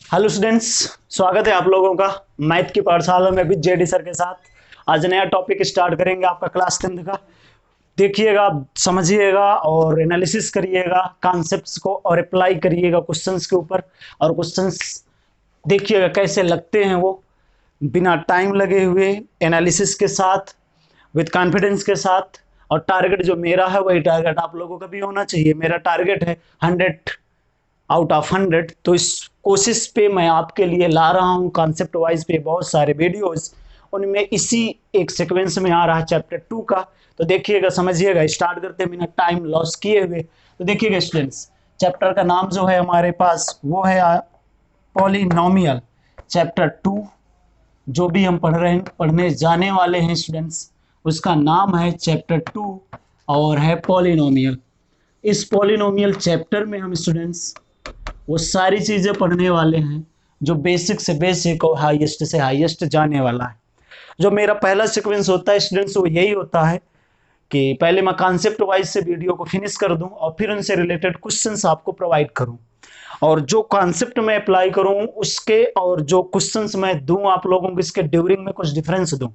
Hello students, स्वागत है आप लोगों का मैथ की पाठशाला में भी जेडी सर के साथ। आज नया टॉपिक स्टार्ट करेंगे आपका क्लास 10th का। देखिएगा, समझिएगा और एनालिसिस करिएगा कॉन्सेप्ट्स को और अप्लाई करिएगा क्वेश्चंस के ऊपर। और क्वेश्चंस देखिएगा कैसे लगते हैं वो, बिना टाइम लगे हुए, एनालिसिस के साथ, विद कॉन्फिडेंस के साथ। और टारगेट जो मेरा है वही टारगेट आप लोगों का भी होना चाहिए। मेरा टारगेट है 100 आउट ऑफ 100। तो इस कोशिश पे मैं आपके लिए ला रहा हूँ कॉन्सेप्ट वाइज पे बहुत सारे वीडियोस। उनमें इसी एक सीक्वेंस में आ रहा है चैप्टर 2 का। तो देखिएगा, समझिएगा, स्टार्ट करते हैं बिना टाइम लॉस किए हुए। तो देखिएगा स्टूडेंट्स, चैप्टर का नाम जो है हमारे पास वो है पॉलिनोमियल। चैप्टर 2 जो भी हम पढ़ने जाने वाले हैं स्टूडेंट्स, उसका नाम है चैप्टर 2 और है पॉलिनोमियल। इस पॉलिनोमियल चैप्टर में हम स्टूडेंट्स वो सारी चीज़ें पढ़ने वाले हैं जो बेसिक से बेसिक और हाईएस्ट से हाईएस्ट जाने वाला है। जो मेरा पहला सीक्वेंस होता है स्टूडेंट्स, वो यही होता है कि पहले मैं कॉन्सेप्ट वाइज से वीडियो को फिनिश कर दूं और फिर उनसे रिलेटेड क्वेश्चंस आपको प्रोवाइड करूं। और जो कॉन्सेप्ट मैं अप्लाई करूं उसके और जो क्वेश्चंस मैं दूं आप लोगों को, इसके ड्यूरिंग में कुछ डिफरेंस दूं।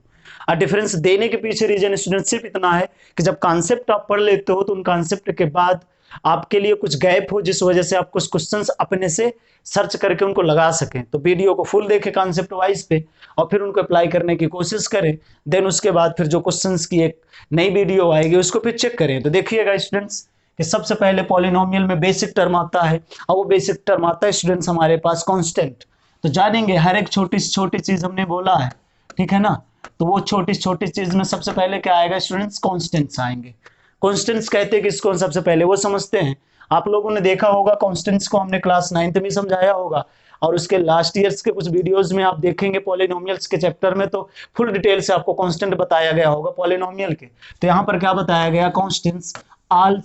और डिफरेंस देने के पीछे रीजन स्टूडेंट सिर्फ इतना है कि जब कॉन्सेप्ट आप पढ़ लेते हो तो उन कॉन्सेप्ट के बाद आपके लिए कुछ गैप हो, जिस वजह से आप कुछ क्वेश्चंस अपने से सर्च करके उनको लगा सकें। तो वीडियो को फुल देखें कॉन्सेप्ट वाइज पे और फिर उनको अप्लाई करने की कोशिश करें। देन उसके बाद फिर जो क्वेश्चंस की एक नई वीडियो आएगी उसको फिर चेक करें। तो देखिएगा स्टूडेंट्स कि सबसे पहले पॉलिनोमियल में बेसिक टर्म आता है, और वो बेसिक टर्म आता है स्टूडेंट्स हमारे पास कांस्टेंट। तो जानेंगे हर एक छोटी से छोटी चीज हमने बोला है, ठीक है ना। तो वो छोटी छोटी चीज में सबसे पहले क्या आएगा स्टूडेंट्स? कांस्टेंट्स आएंगे। कांस्टेंट्स कहते हैं किसको? सबसे पहले वो समझते हैं। आप लोगों ने देखा होगा कांस्टेंट्स को हमने क्लास 9th में समझाया होगा, और उसके लास्ट ईयर्स के कुछ वीडियोस में आप देखेंगे पॉलिनोमियल्स के चैप्टर में, तो फुल डिटेल से आपको कांस्टेंट बताया गया होगा पॉलिनोमियल के। तो यहाँ पर क्या बताया गया? Constants all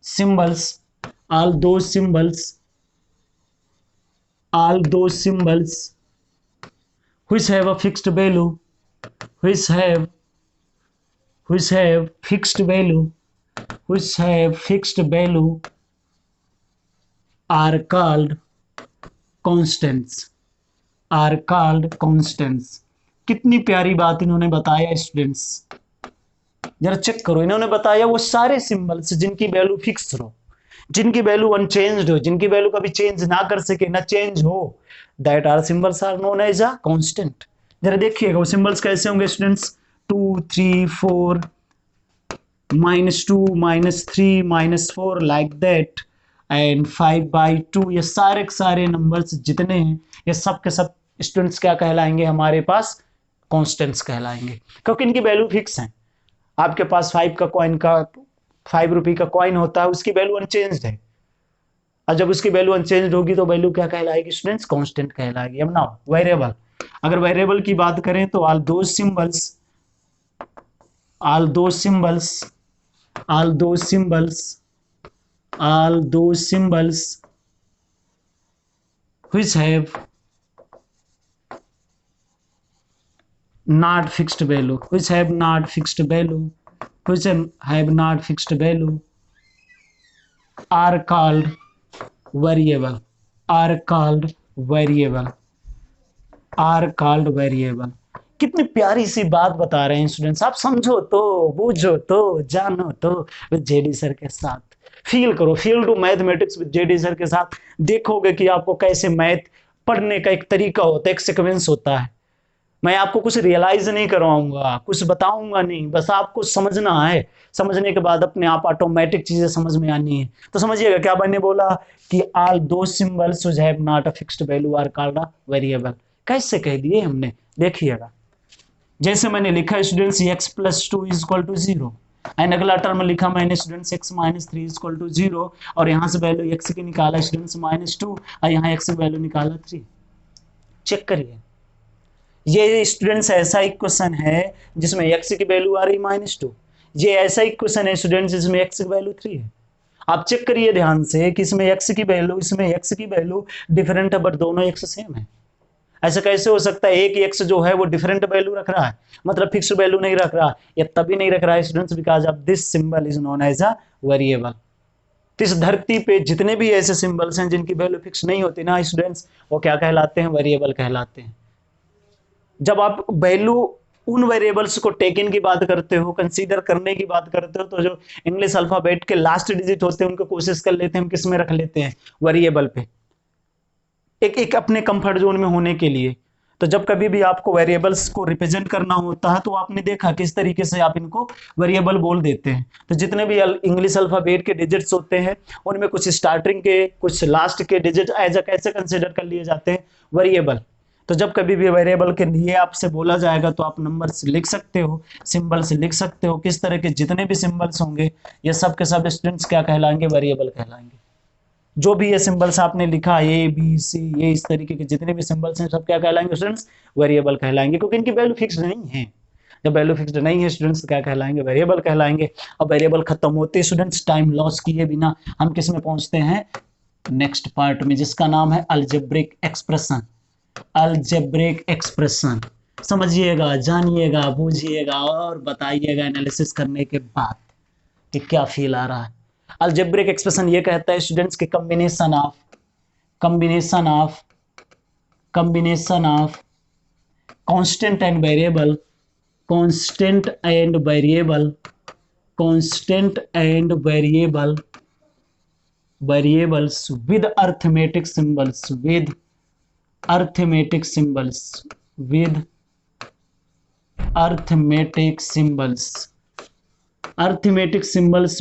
symbols all those symbols all those symbols which have a fixed value which have fixed value which have fixed value are called constants are called constants। कितनी प्यारी बात इन्होंने बताया स्टूडेंट्स, जरा चेक करो। इन्होंने बताया वो सारे सिंबल्स जिनकी वैल्यू फिक्स हो, जिनकी वैल्यू अनचेंज्ड हो, जिनकी वैल्यू कभी चेंज ना कर सके, ना चेंज हो, that are symbols are known as a constant. जरा देखिएगा वो सिंबल्स कैसे होंगे स्टूडेंट्स? 2 3 4 -2 -3 -4 like that, and 5/2। ये सारे के सारे नंबर्स जितने हैं ये सब के सब स्टूडेंट्स क्या कहलाएंगे? हमारे पास कांस्टेंट्स कहलाएंगे, क्योंकि इनकी वैल्यू फिक्स है। आपके पास 5 रुपए का कॉइन होता है, उसकी वैल्यू अनचेंज्ड है। और जब उसकी वैल्यू अनचेंज्ड होगी तो वैल्यू क्या कहलाएगी स्टूडेंट्स? कांस्टेंट कहलाएगी। अब नाउ वेरिएबल, अगर वेरिएबल की बात करें तो all those symbols all those symbols all those symbols all those symbols which have not fixed value which have not fixed value which have not fixed value are called variable are called variable are called variable। कितनी प्यारी सी बात बता रहे हैं students. आप समझो तो, बूझो तो, जानो तो विद जेडी सर के साथ। फील करो, feel to mathematics with JD sir के साथ। देखोगे कि आपको कैसे मैथ पढ़ने का एक तरीका होता है, एक सीक्वेंस होता है। मैं आपको कुछ रियलाइज नहीं करवाऊंगा, कुछ बताऊंगा नहीं, बस आपको समझना है। समझने के बाद अपने आप ऑटोमेटिक चीजें समझ में आनी है। तो समझिएगा क्या मैंने बोला कि all those symbols which have not a fixed value are called a variable. कैसे कह दिए हमने? देखिएगा, जैसे मैंने लिखा students x+2 is equal to 0, and अगला टर्म लिखा मैंने students x-3 is equal to 0, और यहां से वैल्यू x की निकाला स्टूडेंट्स -2, और यहाँ x की वैल्यू निकाला 3। चेक करिए, ये स्टूडेंट्स ऐसा एक क्वेश्चन है जिसमें x की वैल्यू आ रही -2। ये ऐसा एक क्वेश्चन है स्टूडेंट्स जिसमें x की वैल्यू 3 है। आप चेक करिए ध्यान से कि इसमें x की वैल्यू, इसमें x की वैल्यू डिफरेंट है, बट दोनों x सेम है। ऐसा कैसे हो सकता है? एक ही x जो है वो डिफरेंट वैल्यू रख रहा है, मतलब फिक्स वैल्यू नहीं रख रहा। ये तभी नहीं रख रहा है students because of this symbol is known as a variable. तो इस धरती पे जितने भी ऐसे सिंबल्स हैं जिनकी वैल्यू फिक्स नहीं होती ना स्टूडेंट्स, वो क्या कहलाते हैं? वेरिएबल कहलाते हैं। जब आप वैल्यू उन वेरिएबल्स को टेकन की बात करते हो, कंसीडर करने की बात करते हो, तो जो इंग्लिश अल्फाबेट के लास्ट डिजिट होते हैं उनको कोशिश कर लेते हैं हम किस में रख लेते हैं? वेरिएबल पे, एक एक अपने कंफर्ट जोन में होने के लिए। तो जब कभी भी आपको वेरिएबल्स को रिप्रेजेंट करना होता है तो आपने देखा किस तरीके से आप इनको वेरिएबल बोल देते हैं। तो जितने भी इंग्लिश अल्फाबेट के डिजिट्स होते हैं उनमें कुछ स्टार्टिंग के कुछ लास्ट के डिजिट एज अ कैसे कंसिडर कर लिए जाते हैं? वेरिएबल। तो जब कभी भी वेरिएबल के लिए आपसे बोला जाएगा तो आप नंबर्स लिख सकते हो, सिंबल्स लिख सकते हो, किस तरह के जितने भी सिंबल्स होंगे ये सब के सब स्टूडेंट्स क्या कहलाएंगे? वेरिएबल कहलाएंगे। जो भी ये सिंबल्स आपने लिखा ए बी सी, ये इस तरीके के जितने भी सिंबल्स हैं सब क्या कहलाएंगे स्टूडेंट्स? वेरिएबल कहलाएंगे, क्योंकि इनकी वैल्यू फिक्स नहीं है। जब वैल्यू फिक्स नहीं है स्टूडेंट्स क्या कहलाएंगे? वेरिएबल कहलाएंगे। अब वेरिएबल खत्म होते स्टूडेंट्स टाइम लॉस किए बिना हम किस में पहुंचते हैं? नेक्स्ट पार्ट में, जिसका नाम है अलजेब्रिक एक्सप्रेशन। अलजेब्रिक एक्सप्रेशन समझिएगा, जानिएगा, बूझिएगा और बताइएगा एनालिसिस करने के बाद कि क्या फील आ रहा है। अलजेब्रिक एक्सप्रेशन ये कहता है स्टूडेंट्स के combination of constant and variable, variables with arithmetic symbols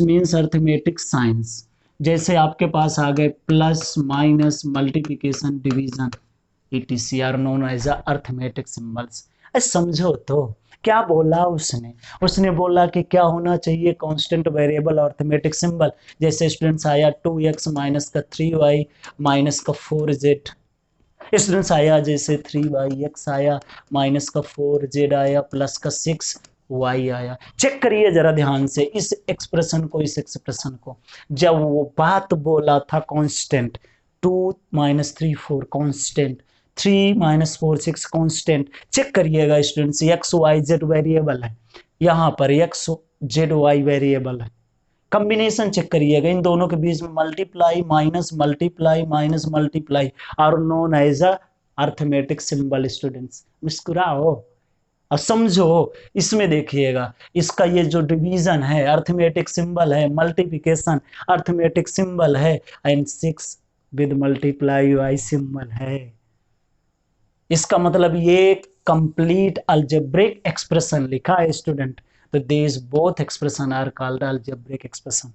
means arithmetic science. जैसे आपके पास आ गए plus, minus, multiplication, division, etc are known as arithmetic symbols. समझो तो क्या बोला उसने बोला कि क्या होना चाहिए? Constant, variable, arithmetic symbol. जैसे स्टूडेंट्स आया 2x माइनस का 3y माइनस का 4z। स्टूडेंट्स आया जैसे 3y आया माइनस का 4z आया प्लस का 6y आया। चेक करिए जरा ध्यान से इस एक्सप्रेशन को। जब वो बात बोला था कांस्टेंट, 2 माइनस 3 4 कांस्टेंट, 3 माइनस 4 6 कांस्टेंट। चेक करिएगा students, X Y Z variable है, यहाँ पर एक्स जेड वाई वेरिएबल है। कॉम्बिनेशन चेक करिएगा, इन दोनों के बीच में मल्टीप्लाई माइनस मल्टीप्लाई और known as arithmetic symbol. Students मुस्कुराओ और समझो। इसमें देखिएगा इसका ये जो डिवीजन है अर्थमेटिक सिंबल है, मल्टीप्लिकेशन अर्थमेटिक सिंबल है and 6 with multiply Y symbol है। इसका मतलब ये कंप्लीट अलजेब्रिक एक्सप्रेशन लिखा है स्टूडेंट। तो this both expression are called algebraic expression.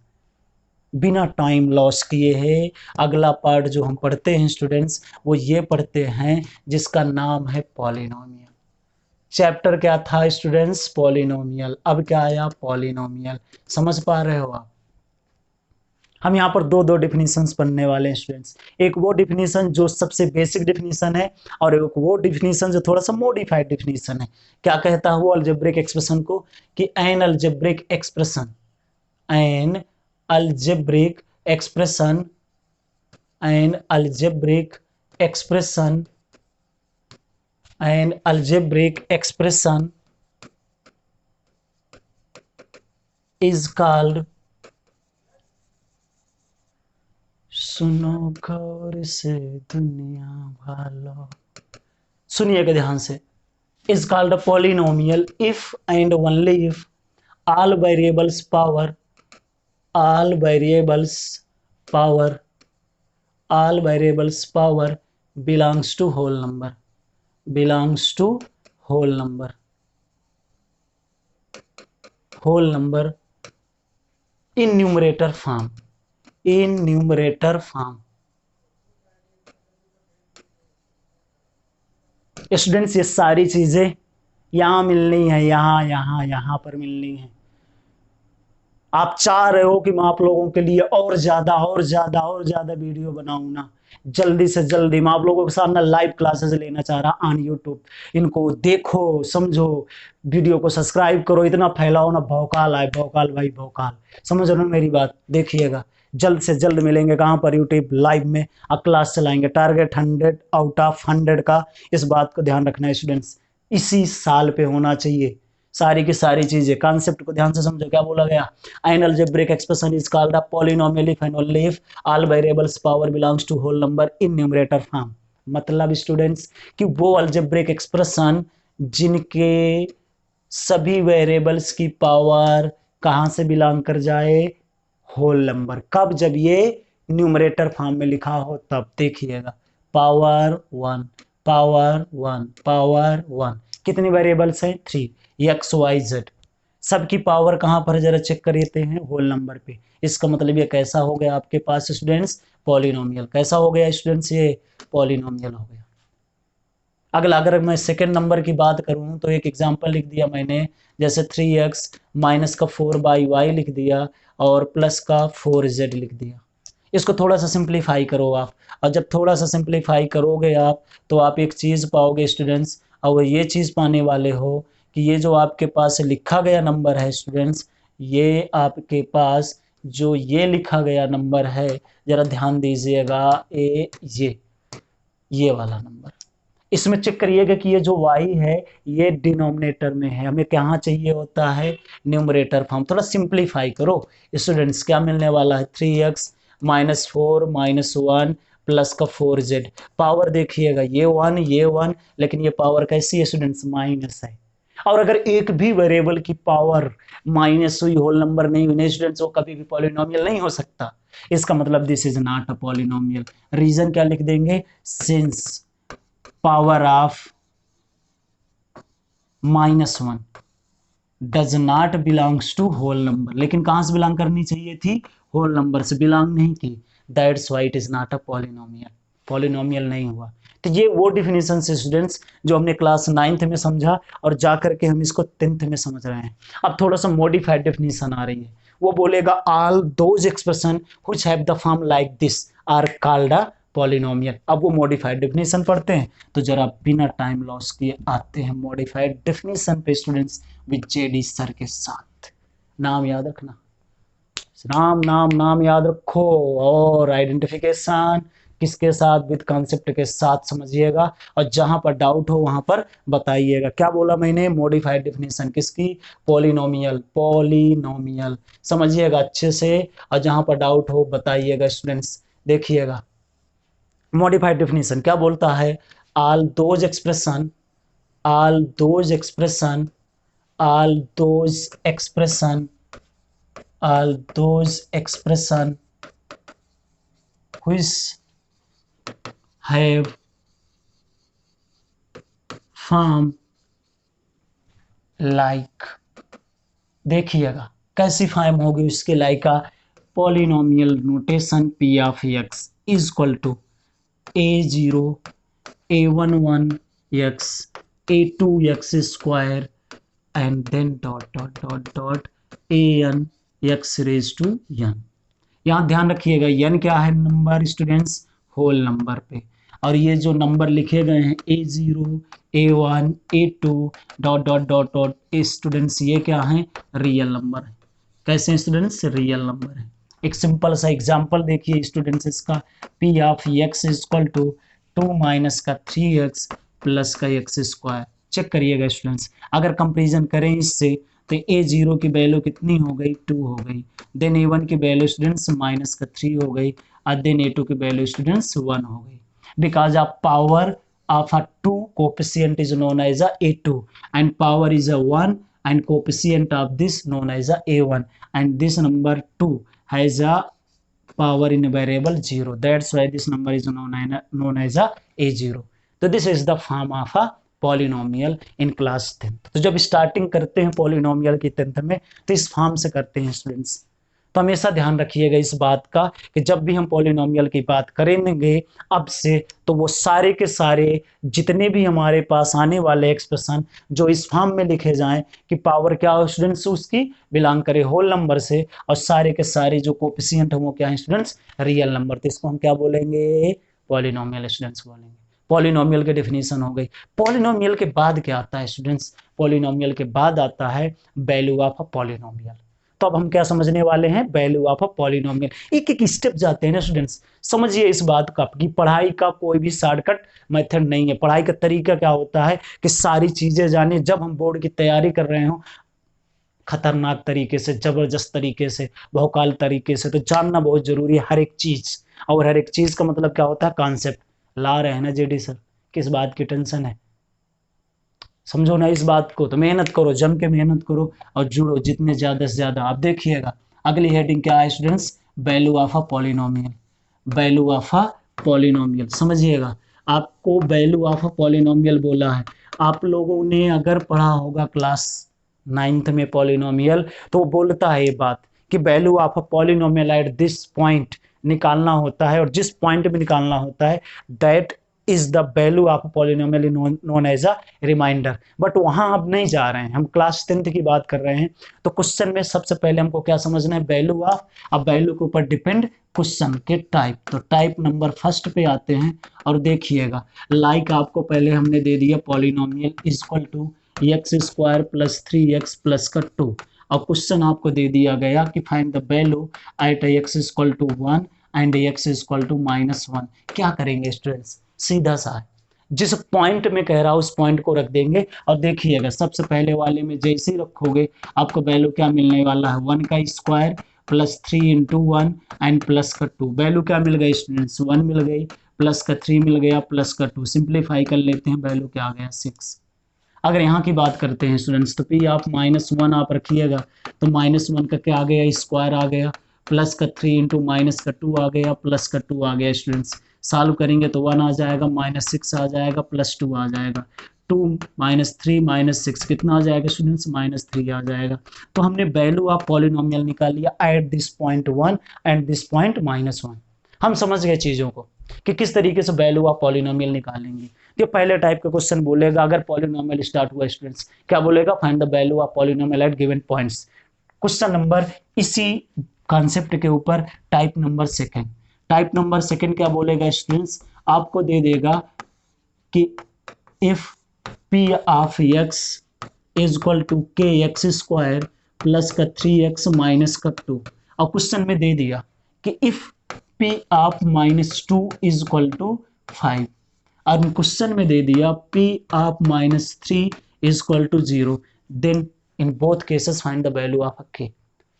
बिना टाइम लॉस किए है अगला पार्ट जो हम पढ़ते हैं स्टूडेंट्स वो ये पढ़ते हैं जिसका नाम है पॉलिनोमियल। चैप्टर क्या था स्टूडेंट्स? पॉलिनोमियल। अब क्या आया? पॉलिनोमियल। समझ पा रहे हो आप? हम यहाँ पर दो डिफिनीशंस पढ़ने वाले हैं स्टूडेंट्स। एक वो डिफिनीशन जो सबसे बेसिक डिफिनीशन है और एक वो डिफिनीशन जो थोड़ा सा मॉडिफाइड डिफिनीशन है। क्या कहता है वो अलजेब्रिक एक्सप्रेशन को? कि N algebraic expression is called, सुनो गौर से दुनिया वालों, सुनिएगा ध्यान से। is called a polynomial if and only if all variables power belongs to whole number in numerator form। Students ये सारी चीजें यहाँ मिलनी है, यहाँ पर मिलनी है। आप चाह रहे हो कि मैं आप लोगों के लिए और ज्यादा वीडियो बनाऊं ना, जल्दी से जल्दी मैं आप लोगों के साथ ना लाइव क्लासेस लेना चाह रहा ऑन यूट्यूब। इनको देखो, समझो, वीडियो को सब्सक्राइब करो, इतना फैलाओ ना, भौकाल आए, भौकाल भाई भौकाल। समझ रहे हो मेरी बात? देखिएगा जल्द से जल्द मिलेंगे कहाँ पर? यूट्यूब लाइव में अब क्लास चलाएंगे। टारगेट 100 आउट ऑफ 100 का, इस बात को ध्यान रखना है स्टूडेंट्स। इसी साल पे होना चाहिए, सारी की सारी चीजें, कॉन्सेप्ट को ध्यान से समझो। क्या बोला गया? An algebraic expression is called the polynomial if and only if all variables power belongs to whole number in numerator form. मतलब स्टूडेंट्स कि वो अलजेब्रिक एक्सप्रेशन जिनके सभी वेरिएबल्स की पावर कहां से बिलोंग कर जाए? Whole number. कब? जब ये न्यूमरेटर फॉर्म में लिखा हो तब। देखिएगा, power one, power one, power one, कितनी वेरिएबल्स हैं? 3, एक्स वाई जेड। सबकी पावर कहां पर जरा चेक कर लेते हैं? होल नंबर पे। इसका मतलब ये कैसा हो गया आपके पास स्टूडेंट्स? पॉलिनोमियल। कैसा हो गया स्टूडेंट्स? ये पॉलिनोमियल हो गया। अगला अगर मैं सेकेंड नंबर की बात करूं तो एक एग्जांपल लिख दिया मैंने, जैसे 3x माइनस का 4/y लिख दिया और प्लस का 4z लिख दिया। इसको थोड़ा सा सिंप्लीफाई करो आप, और जब थोड़ा सा सिंप्लीफाई करोगे आप तो आप एक चीज़ पाओगे स्टूडेंट्स, और ये चीज़ पाने वाले हो कि ये जो आपके पास लिखा गया नंबर है स्टूडेंट्स, ये आपके पास जो ये लिखा गया नंबर है, ज़रा ध्यान दीजिएगा, ये वाला नंबर, इसमें चेक करिएगा कि ये जो y है ये डिनोमिनेटर में है, हमें कहाँ चाहिए होता है? Numerator form. थोड़ा सिंप्लीफाई करो स्टूडेंट्स, क्या मिलने वाला है? 3x माइनस 4 माइनस 1 प्लस का 4z। पावर देखिएगा, ये 1 ये 1, लेकिन ये पावर कैसी है स्टूडेंट्स? माइनस है। और अगर एक भी वेरिएबल की पावर माइनस हुई, होल नंबर नहीं हुई स्टूडेंट्स, वो कभी भी पॉलिनोमियल नहीं हो सकता। इसका मतलब this is not a polynomial. Reason क्या लिख देंगे? Since power of -1 does not belongs to whole number. लेकिन कहां से बिलोंग करनी चाहिए थी? होल नंबर से बिलोंग नहीं की। That's why it is not a polynomial. Polynomial नहीं हुआ। तो ये वो डिफिनेशन से स्टूडेंट्स जो हमने क्लास 9th में समझा और जा करके हम इसको 10th में समझ रहे हैं। अब थोड़ा सा मॉडिफाइड डिफिनेशन आ रही है, वो बोलेगा all those expression which have the form like this are called a polynomial. अब वो मॉडिफाइड डेफिनेशन पढ़ते हैं, तो जरा बिना टाइम लॉस किए आते हैं मॉडिफाइड डेफिनेशन पे स्टूडेंट्स विद जेडी सर के साथ। नाम याद रखना, नाम याद रखो, और आइडेंटिफिकेशन किसके साथ? विद कॉन्सेप्ट के साथ समझिएगा, और जहां पर डाउट हो वहां पर बताइएगा। क्या बोला मैंने? मॉडिफाइड डेफिनेशन किसकी? पॉलिनोमियल। पॉलिनोमियल समझिएगा अच्छे से, और जहां पर डाउट हो बताइएगा स्टूडेंट्स। देखिएगा मॉडिफाइड डेफिनेशन क्या बोलता है? All those expression, all those expression, all those expression, all those expression which have form like. देखिएगा कैसी फॉर्म होगी उसके लाइक का? Polynomial notation P of X is equal to a0 a11x a2x square and then dot dot dot dot an x raise to n। यहाँ ध्यान रखिएगा n क्या है? नंबर स्टूडेंट्स, होल नंबर पे। और ये जो नंबर लिखे गए हैं a0 a1 a2 dot dot dot dot students, ये क्या है? रियल नंबर है। कैसे स्टूडेंट्स? रियल नंबर है। एक सिंपल सा एग्जांपल देखिए स्टूडेंट्स इसका, p of x is equal to 2 minus का 3x प्लस का x स्क्वायर। चेक करिएगा स्टूडेंट्स, अगर कंपेरिजन करें इससे तो a0 की वैल्यू कितनी हो गई? 2 हो गई। देन a1 की वैल्यू स्टूडेंट्स माइनस का 3 हो गई, और देन a2 की वैल्यू स्टूडेंट्स 1 हो गई। Because of power of a 2 coefficient is known as a a2 and power is a 1 and coefficient of this known as a a1 and this number 2 has a power in a variable 0, that's why this number is known as a a0। तो this is the form of a polynomial in class 10th। तो जब starting करते हैं polynomial की 10th में तो इस form से करते हैं स्टूडेंट्स। तो हमेशा ध्यान रखिएगा इस बात का कि जब भी हम पॉलिनोमियल की बात करेंगे अब से, तो वो सारे के सारे जितने भी हमारे पास आने वाले एक्सप्रेशन जो इस फॉर्म में लिखे जाएं कि पावर क्या हो स्टूडेंट्स उसकी? बिलोंग करे होल नंबर से, और सारे के सारे जो कोएफिशिएंट है वो क्या है स्टूडेंट्स? Real number. तो इसको हम क्या बोलेंगे? पॉलिनोमियल स्टूडेंट्स बोलेंगे। पॉलिनोमियल की डेफिनेशन हो गई। पॉलिनोमियल के बाद क्या आता है स्टूडेंट्स? पॉलिनोमियल के बाद आता है वैल्यू ऑफ अ पॉलिनोमियल। तो अब हम क्या समझने वाले हैं, वैल्यू ऑफ अ पॉलिनोमियल। एक एक स्टेप जाते हैं ना स्टूडेंट्स, समझिए इस बात का कि पढ़ाई का कोई भी शॉर्टकट मेथड नहीं है। पढ़ाई का तरीका क्या होता है कि सारी चीजें जाने, जब हम बोर्ड की तैयारी कर रहे हो खतरनाक तरीके से, जबरदस्त तरीके से, बहुकाल तरीके से, तो जानना बहुत जरूरी है हर एक चीज। और हर एक चीज का मतलब क्या होता है, कॉन्सेप्ट। ला रहे हैं ना जेडी सर, किस बात की टेंशन है, समझो ना इस बात को। तो मेहनत करो, जम के मेहनत करो और जुड़ो जितने ज्यादा से ज्यादा। आप देखिएगा अगली हेडिंग क्या है students, value of a polynomial. Value of a polynomial समझिएगा, आपको वैल्यू ऑफ अ पॉलिनोमियल बोला है। आप लोगों ने अगर पढ़ा होगा क्लास 9th में पॉलिनोमियल, तो वो बोलता है ये बात कि value of a polynomial at this point निकालना होता है, और जिस पॉइंट में निकालना होता है that is the value of polynomial known as a reminder. But वहां अब नहीं जा रहे हैं, हम क्लास 10th की बात कर रहे हैं। तो क्वेश्चन में सबसे पहले हमको क्या समझना है, वैल्यू ऑफ। अब वैल्यू के ऊपर डिपेंड क्वेश्चन के टाइप, तो टाइप नंबर फर्स्ट पे आते हैं और देखिएगा लाइक आपको पहले हमने दे दिया polynomial equal to x square plus 3x plus का 2। और क्वेश्चन आपको दे दिया गया कि find the value at x equal to 1 and x equal to -1। क्या करेंगे स्टूडेंट्स, सीधा सा है, जिस पॉइंट में कह रहा हूं उस पॉइंट को रख देंगे। और देखिएगा सबसे पहले वाले में जैसे ही रखोगे आपको वैल्यू क्या मिलने वाला है, 1 का square plus 3 into 1 and plus का 2। वैल्यू क्या मिल गई स्टूडेंट्स, 1 मिल गई, प्लस का 3 मिल गया, प्लस का 2। सिंप्लीफाई कर लेते हैं, वैल्यू क्या आ गया 6। अगर यहाँ की बात करते हैं स्टूडेंट्स, तो पी आप -1 आप रखिएगा, तो -1 का क्या आ गया, स्क्वायर आ गया, प्लस का 3 इंटू माइनस का 2 आ गया, प्लस का 2 आ गया। स्टूडेंट्स सॉल्व करेंगे तो 1 आ जाएगा, -6 आ जाएगा, प्लस 2 आ जाएगा। 2 -3 -6 कितना आ जाएगा स्टूडेंट्स, -3 आ जाएगा। तो हमने वैल्यू ऑफ पॉलिनोमियल निकाल लिया at this point 1 and this point -1। हम समझ गए चीजों को कि किस तरीके से वैल्यू ऑफ पॉलिनोमियल निकालेंगे। तो पहले टाइप का क्वेश्चन बोलेगा, अगर पॉलिनोमियल स्टार्ट हुआ स्टूडेंट्स क्या बोलेगा, find the value of polynomial at given points. Question number इसी कॉन्सेप्ट के ऊपर type number second. Type number second क्या बोलेगा स्टूडेंट्स, आपको दे देगा कि if P of X is equal to K X square plus का 3x माइनस का 2। और क्वेश्चन में दे दिया कि if P of -2 is equal to 5। और क्वेश्चन में दे दिया P of -3 is equal to 0, then in both cases find the value of K.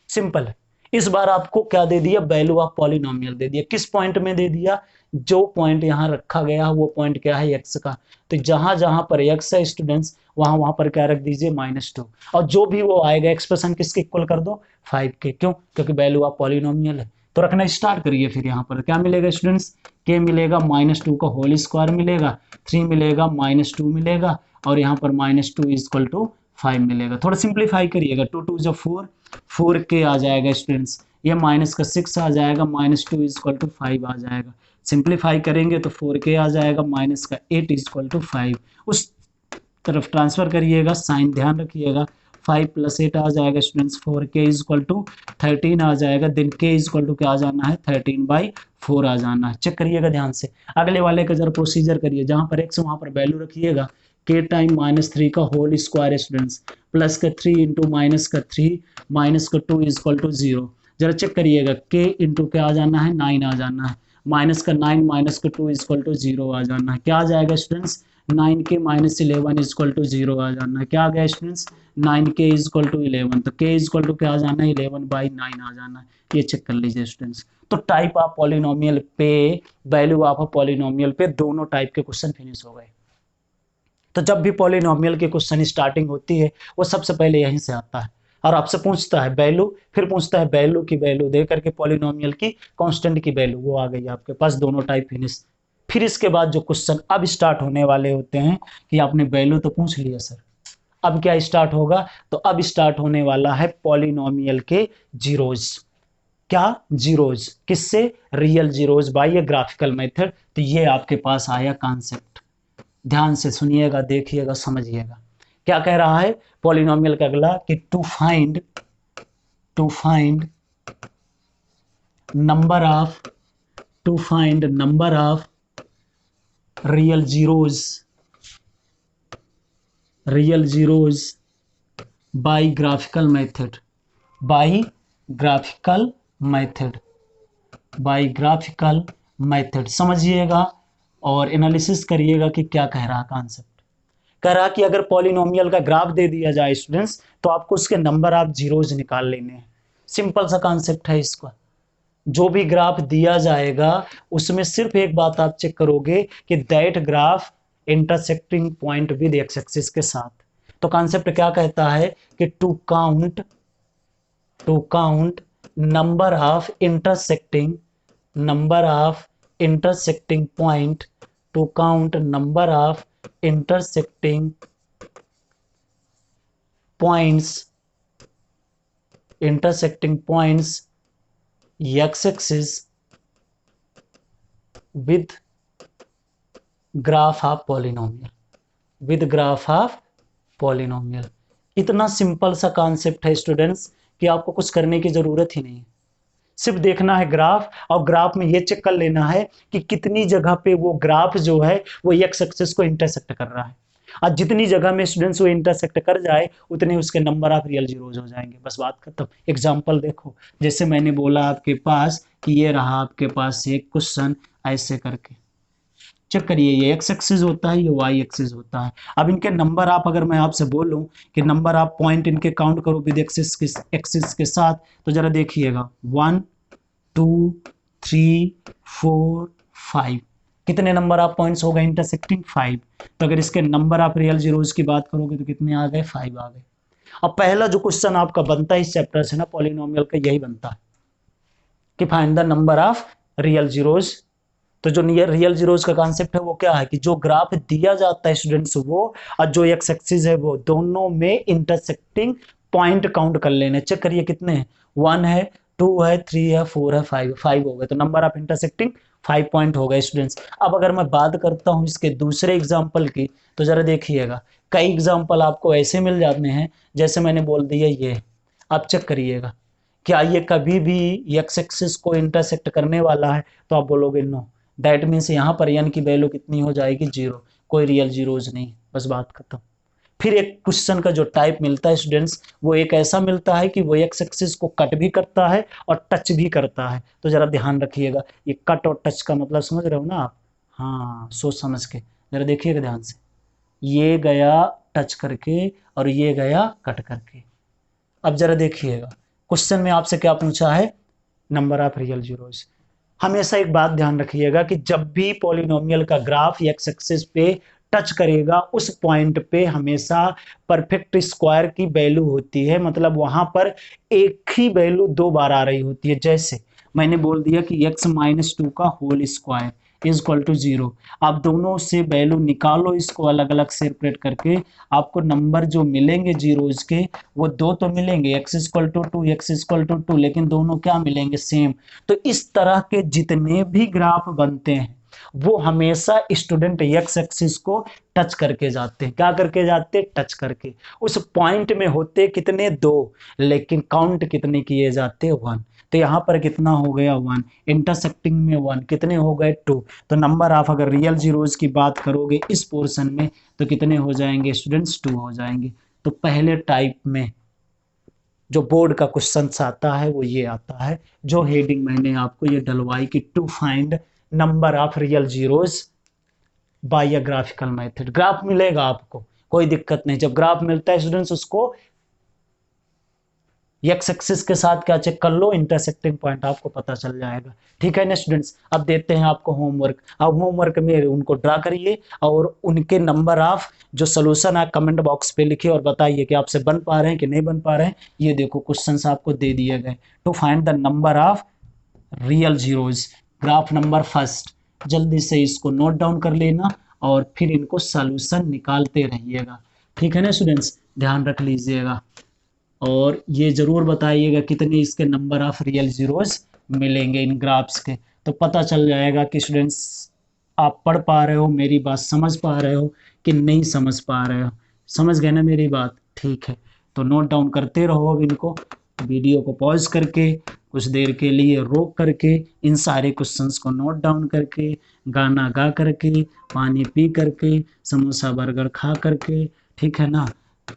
Simple है। इस बार आपको क्या दे दिया, वैल्यू ऑफ पॉलिनोमियल दे दिया। किस पॉइंट में दे दिया, जो पॉइंट यहां रखा गया वो पॉइंट क्या है, एक्स का। तो जहां जहां पर एक्स है स्टूडेंट्स वहां वहां पर क्या रख दीजिए, -2। और जो भी वो आएगा एक्सप्रेशन किसके इक्वल कर दो, 5 के। क्यों, क्योंकि वैल्यू ऑफ पॉलिनोमियल है। तो रखना स्टार्ट करिए। फिर यहाँ पर क्या मिलेगा स्टूडेंट्स, के मिलेगा, -2 का होल स्क्वायर मिलेगा, 3 मिलेगा, -2 मिलेगा, और यहाँ पर -2 इज इक्वल टू 5 मिलेगा। थोड़ा सिंप्लीफाई करिएगा, 2 2 जो 4, 4 के आ जाएगा स्टूडेंट्स, ये माइनस का 6 आ जाएगा, -2 इज इक्वल टू 5 आ जाएगा। सिंप्लीफाई करेंगे तो 4k आ जाएगा, माइनस का 8 इज इक्वल टू 5। उस तरफ ट्रांसफर करिएगा, साइन ध्यान रखिएगा। 5 + 8 आ जाएगा students, 4k is equal to 13 आ जाएगा। Then k is equal to क्या आ जाना है, 13/4 आ जाना है। चेक करिएगा ध्यान से, अगले वाले का जरा प्रोसीजर करिए। जहां पर x वहां पर वैल्यू रखिएगा, k टाइम -3 का होल स्क्वायर स्टूडेंट्स, प्लस का 3 इंटू माइनस का 3 माइनस का 2 इज इक्वल टू 0। जरा चेक करिएगा, k इंटू क्या आ जाना है, 9 आ जाना है, माइनस का 9 माइनस का 2 इज इक्वल टू 0 आ जाना है। क्या आ जाएगा students, 9k - 11 is equal to 0 आ जाना है। क्या आ गया students, 9k is equal to 11, तो k इज इक्वल टू क्या आ जाना है, 11/9 आ जाना है। ये चेक कर लीजिए स्टूडेंट्स। तो टाइप ऑफ पॉलिनोमियल पे, वैल्यू ऑफ पॉलिनोमियल पे दोनों टाइप के क्वेश्चन फिनिश हो गए। तो जब भी पॉलिनोमियल के क्वेश्चन स्टार्टिंग होती है वो सबसे पहले यहीं से आता है, और आपसे पूछता है वैल्यू, फिर पूछता है वैल्यू की वैल्यू दे करके पॉलिनोमियल की कांस्टेंट की वैल्यू, वो आ गई आपके पास, दोनों टाइप फिनिश। फिर इसके बाद जो क्वेश्चन अब स्टार्ट होने वाले होते हैं कि आपने वैल्यू तो पूछ लिया सर, अब क्या स्टार्ट होगा, तो अब स्टार्ट होने वाला है पॉलिनोमियल के जीरोज। क्या, जीरोज, किससे, रियल जीरोज बाय ए ग्राफिकल मेथड। तो ये आपके पास आया कॉन्सेप्ट, ध्यान से सुनिएगा, देखिएगा, समझिएगा। क्या कह रहा है पॉलिनोमियल का अगला कि to find number of real zeros by graphical method, by graphical method, by graphical method समझिएगा और एनालिसिस करिएगा कि क्या कह रहा कॉन्सेप्ट। कह रहा कि अगर पॉलिनोमियल का ग्राफ दे दिया जाए स्टूडेंट्स तो आपको उसके नंबर ऑफ जीरोज निकाल लेने हैं। सिंपल सा कॉन्सेप्ट है इसका। जो भी ग्राफ दिया जाएगा उसमें सिर्फ एक बात आप चेक करोगे कि that graph intersecting point with X axis के साथ। तो कॉन्सेप्ट क्या कहता है कि to count number of intersecting point, to count number of intersecting points x axis with graph of polynomial, इतना सिंपल सा कॉन्सेप्ट है स्टूडेंट्स कि आपको कुछ करने की जरूरत ही नहीं, सिर्फ देखना है ग्राफ और ग्राफ में ये चेक कर लेना है कि कितनी जगह पे वो ग्राफ जो है वो x एक्सिस को इंटरसेक्ट कर रहा है, और जितनी जगह में स्टूडेंट्स वो इंटरसेक्ट कर जाए उतने उसके नंबर ऑफ रियल जीरोज हो जाएंगे। बस बात खत्म। एग्जांपल देखो, जैसे मैंने बोला आपके पास कि ये रहा आपके पास एक क्वेश्चन, ऐसे करके चेक करिए, ये x एक्सिस होता है, ये y एक्सिस होता है। अब इनके नंबर आप, अगर मैं आपसे बोलूं कि नंबर आप पॉइंट इनके काउंट करो विद एक्सिस के साथ, तो जरा देखिएगा 1 2 3 4 5, कितने नंबर ऑफ पॉइंट्स हो गए इंटरसेक्टिंग? 5। तो अगर इसके नंबर ऑफ रियल जीरोज की बात करोगे तो कितने आ गए? 5 आ गए। अब पहला जो क्वेश्चन आपका बनता है इस चैप्टर से ना पॉलिनोमियल का, यही बनता है कि find the number of real zeros. तो जो रियल जीरोज का कॉन्सेप्ट है वो क्या है कि जो ग्राफ दिया जाता है स्टूडेंट्स वो, और जो एक्स एक्सिस है वो, दोनों में इंटरसेक्टिंग पॉइंट काउंट कर लेने। चेक करिए कितने हैं, 1 है, 2 है, 3 है, 4 है, 5 हो गए। तो नंबर ऑफ इंटरसेक्टिंग 5 पॉइंट हो गए स्टूडेंट्स। अब अगर मैं बात करता हूं इसके दूसरे एग्जाम्पल की, तो जरा देखिएगा, कई एग्जाम्पल आपको ऐसे मिल जाते हैं जैसे मैंने बोल दिया ये। आप चेक करिएगा, क्या ये कभी भी एक्स एक्सिस को इंटरसेक्ट करने वाला है? तो आप बोलोगे नो। दैट मीन्स यहाँ पर n की वैल्यू कितनी हो जाएगी? 0, कोई रियल जीरोज नहीं। बस बात खत्म। फिर एक क्वेश्चन का जो टाइप मिलता है स्टूडेंट्स, वो एक ऐसा मिलता है कि वो एक्स एक्सिस को कट भी करता है और टच भी करता है। तो जरा ध्यान रखिएगा, ये कट और टच का मतलब समझ रहे हो ना आप? हाँ, सोच समझ के जरा देखिएगा ध्यान से। ये गया टच करके और ये गया कट करके। अब जरा देखिएगा, क्वेश्चन में आपसे क्या पूछा है? Number of real zeros. हमेशा एक बात ध्यान रखिएगा कि जब भी पॉलिनोमियल का ग्राफ एक्स एक्सिस पे टच करेगा उस पॉइंट पे हमेशा परफेक्ट स्क्वायर की वैल्यू होती है, मतलब वहां पर एक ही वैल्यू 2 बार आ रही होती है। जैसे मैंने बोल दिया कि x-2 का whole square is equal to 0। आप दोनों से वैल्यू निकालो, इसको अलग अलग सेपरेट करके, आपको नंबर जो मिलेंगे जीरोज के वो 2 तो मिलेंगे, x=2, x=2, लेकिन दोनों क्या मिलेंगे? सेम। तो इस तरह के जितने भी ग्राफ बनते हैं वो हमेशा स्टूडेंट एक्स एक्सिस को टच करके जाते हैं। क्या करके जाते हैं? टच करके। उस पॉइंट में होते कितने? 2, लेकिन काउंट कितने किए जाते? 1। तो यहाँ पर कितना हो गया? 1। इंटरसेक्टिंग में 1 कितने हो गए? 2। तो नंबर ऑफ, अगर रियल जीरोज की बात करोगे इस पोर्शन में, तो कितने हो जाएंगे स्टूडेंट्स? 2 हो जाएंगे। तो पहले टाइप में जो बोर्ड का क्वेश्चन आता है वो ये आता है, जो हेडिंग मैंने आपको ये डलवाई कि to find number of real zeros by a graphical method. Graph मिलेगा आपको, कोई दिक्कत नहीं। जब ग्राफ मिलता है स्टूडेंट्स, उसको एक्स एक्सिस के साथ क्या चेक कर लो? इंटरसेक्टिंग पॉइंट आपको पता चल जाएगा। ठीक है ना स्टूडेंट्स? अब देते हैं आपको होमवर्क। अब होमवर्क में उनको ड्रा करिए और उनके नंबर ऑफ जो सोल्यूशन है कमेंट बॉक्स पे लिखिए और बताइए कि आपसे बन पा रहे हैं कि नहीं बन पा रहे हैं। ये देखो क्वेश्चंस आपको दे दिए गए। To find the number of real zeros, graph number first. जल्दी से इसको नोट डाउन कर लेना और फिर इनको सॉल्यूशन निकालते रहिएगा। ठीक है ना स्टूडेंट्स? ध्यान रख लीजिएगा और ये जरूर बताइएगा कितने इसके नंबर ऑफ रियल जीरोज मिलेंगे इन ग्राफ्स के। तो पता चल जाएगा कि स्टूडेंट्स आप पढ़ पा रहे हो, मेरी बात समझ पा रहे हो कि नहीं समझ पा रहे हो। समझ गए ना मेरी बात? ठीक है, तो नोट डाउन करते रहो। अब इनको वीडियो को पॉज करके कुछ देर के लिए रोक करके इन सारे क्वेश्चंस को नोट डाउन करके, गाना गा करके, पानी पी करके, समोसा बर्गर खा करके, ठीक है ना,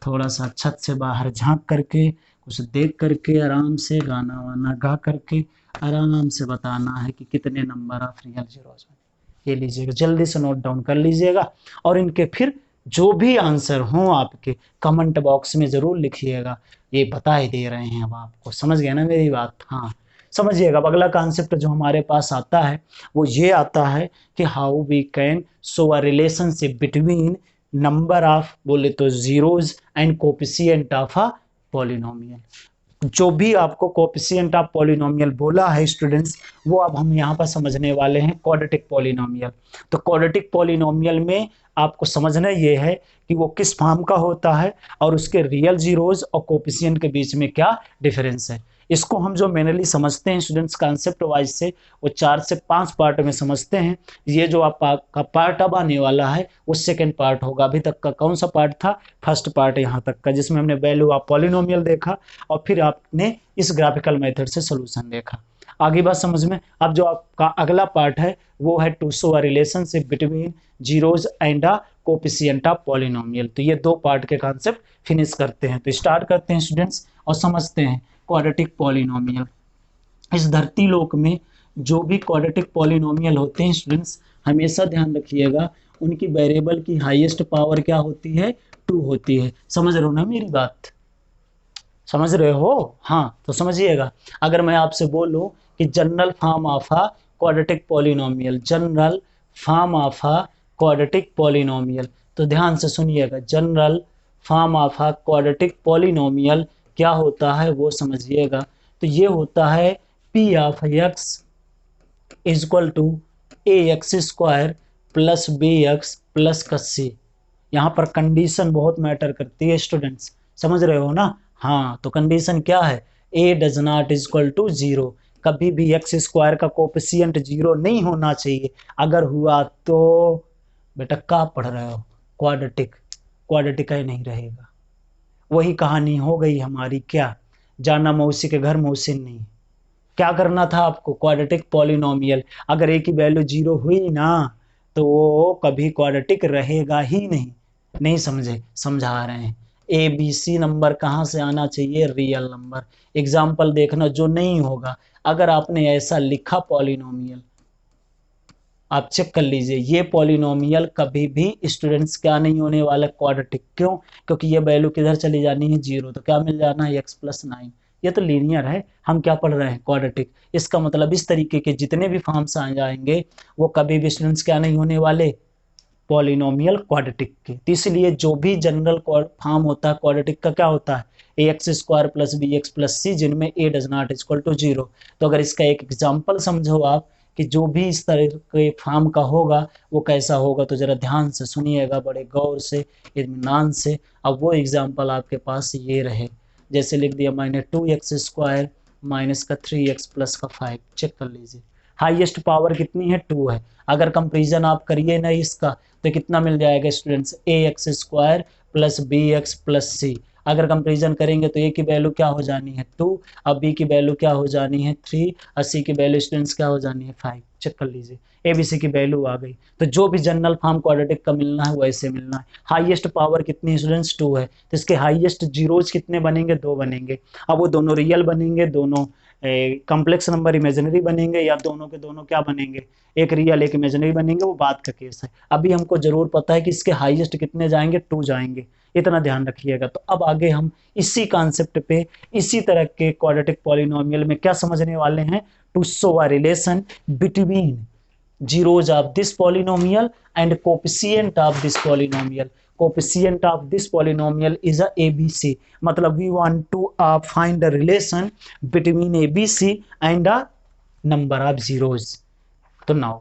थोड़ा सा छत से बाहर झांक करके कुछ देख करके आराम से गाना वाना गा करके आराम से बताना है कि कितने नंबर ऑफ रियल जीरोज बने। ये लीजिएगा, जल्दी से नोट डाउन कर लीजिएगा और इनके फिर जो भी आंसर हों आपके कमेंट बॉक्स में ज़रूर लिखिएगा। ये बता ही दे रहे हैं अब आपको, समझ गए ना मेरी बात? हाँ समझिएगा। अब अगला कॉन्सेप्ट जो हमारे पास आता है वो ये आता है कि how we can show a relationship between number of, बोले तो zeros and coefficient of a polynomial. जो भी आपको कोफिशिएंट ऑफ पॉलिनोमियल बोला है स्टूडेंट्स, वो अब हम यहाँ पर समझने वाले हैं क्वाड्रेटिक पॉलिनोमियल। तो क्वाड्रेटिक पॉलिनोमियल में आपको समझना ये है कि वो किस फॉर्म का होता है और उसके रियल जीरोज और कोफिशिएंट के बीच में क्या डिफरेंस है। इसको हम जो मेनली समझते हैं स्टूडेंट्स कॉन्सेप्ट वाइज से, वो 4 से 5 पार्ट में समझते हैं। ये जो आपका पार्ट अब आने वाला है वो सेकेंड पार्ट होगा। अभी तक का कौन सा पार्ट था? फर्स्ट पार्ट यहाँ तक का, जिसमें हमने वैल्यू ऑफ पॉलिनोमियल देखा और फिर आपने इस ग्राफिकल मेथड से सोल्यूशन देखा। आगे बात समझ में। अब जो आपका अगला पार्ट है वो है to show a relationship between zeros and a coefficient of polynomial. तो ये 2 पार्ट के कॉन्सेप्ट फिनिश करते हैं। तो स्टार्ट करते हैं स्टूडेंट्स और समझते हैं क्वाड्रेटिक पॉलिनोमियल। इस धरती लोक में जो भी क्वाड्रेटिक पॉलिनोमियल होते हैं स्टूडेंट्स, हमेशा ध्यान रखिएगा उनकी वेरिएबल की हाईएस्ट पावर क्या होती है? 2 होती है। समझ रहे हो ना मेरी बात? समझ रहे हो? हाँ तो समझिएगा। अगर मैं आपसे बोलूं कि general form of a quadratic polynomial, general form of a quadratic polynomial, तो ध्यान से सुनिएगा। General form of a quadratic polynomial क्या होता है वो समझिएगा। तो ये होता है P of X is equal to A X square plus B X plus का सी। यहाँ पर कंडीशन बहुत मैटर करती है स्टूडेंट्स, समझ रहे हो ना? हाँ तो कंडीशन क्या है? A does not is equal to zero. कभी भी एक्स स्क्वायर का कोफिशिएंट जीरो नहीं होना चाहिए। अगर हुआ तो बेटा क्या पढ़ रहे हो? क्वाड्रेटिक, क्वाड्रेटिक ही नहीं रहेगा। वही कहानी हो गई हमारी, क्या जाना मौसी के घर मौसी नहीं। क्या करना था आपको? Quadratic polynomial. अगर ए की वैल्यू जीरो हुई ना तो वो कभी क्वाड्रेटिक रहेगा ही नहीं। नहीं समझे? समझा रहे हैं। ए बी सी नंबर कहाँ से आना चाहिए? Real number. एग्जाम्पल देखना जो नहीं होगा। अगर आपने ऐसा लिखा पॉलिनोमियल, आप चेक कर लीजिए, ये पॉलिनोमियल कभी भी स्टूडेंट्स क्या नहीं होने वाला? क्वाड्रेटिक। क्यों? क्योंकि ये वैल्यू किधर चली जानी है? जीरो। तो क्या मिल जाना है? x+9। ये तो लीनियर है। हम क्या पढ़ रहे हैं? क्वाड्रेटिक। इसका मतलब इस तरीके के जितने भी फॉर्म्स आ जाएंगे वो कभी भी स्टूडेंट्स क्या नहीं होने वाले? पॉलिनोमियल क्वाड्रेटिक के। तो इसलिए जो भी जनरल फॉर्म होता है क्वाड्रेटिक का क्या होता है? A X square plus B X plus C, जिनमें A does not equal to zero. तो अगर इसका एक एग्जाम्पल समझो आप कि जो भी इस तरह के फॉर्म का होगा वो कैसा होगा, तो जरा ध्यान से सुनिएगा, बड़े गौर से, इत्मीनान से। अब वो एग्जाम्पल आपके पास ये रहे, जैसे लिख दिया मैंने 2x स्क्वायर माइनस का 3x प्लस का 5। चेक कर लीजिए हाईएस्ट पावर कितनी है? 2 है। अगर कंपेरिजन आप करिए ना इसका तो कितना मिल जाएगा students? A X square plus B X plus C. अगर कंपेरिजन करेंगे तो ए की वैल्यू क्या हो जानी है? 2। अब बी की वैल्यू क्या हो जानी है? 3। और सी की वैल्यू स्टूडेंट्स क्या हो जानी है? 5। चेक कर लीजिए, ए बी सी की वैल्यू आ गई। तो जो भी जनरल फॉर्म क्वाड्रेटिक का मिलना है वैसे मिलना है। हाईएस्ट पावर कितनी है स्टूडेंट्स? 2 है। तो इसके हाईएस्ट जीरोज कितने बनेंगे? 2 बनेंगे। अब वो दोनों रियल बनेंगे, दोनों कॉम्प्लेक्स नंबर इमेजिनरी बनेंगे, या दोनों के दोनों क्या बनेंगे? एक रियल एक इमेजिनरी बनेंगे, वो बात का केस है। अभी हमको जरूर पता है कि इसके हाईएस्ट कितने जाएंगे? 2 जाएंगे। इतना ध्यान रखिएगा। तो अब आगे हम इसी कॉन्सेप्ट पे, इसी तरह के क्वाड्रेटिक पॉलिनोमियल में क्या समझने वाले हैं? To show a relation between zeros of this polynomial and coefficient of this polynomial. Coefficient of this polynomial is a ABC. मतलब we want to find the relation between ABC and a number of zeros. तो now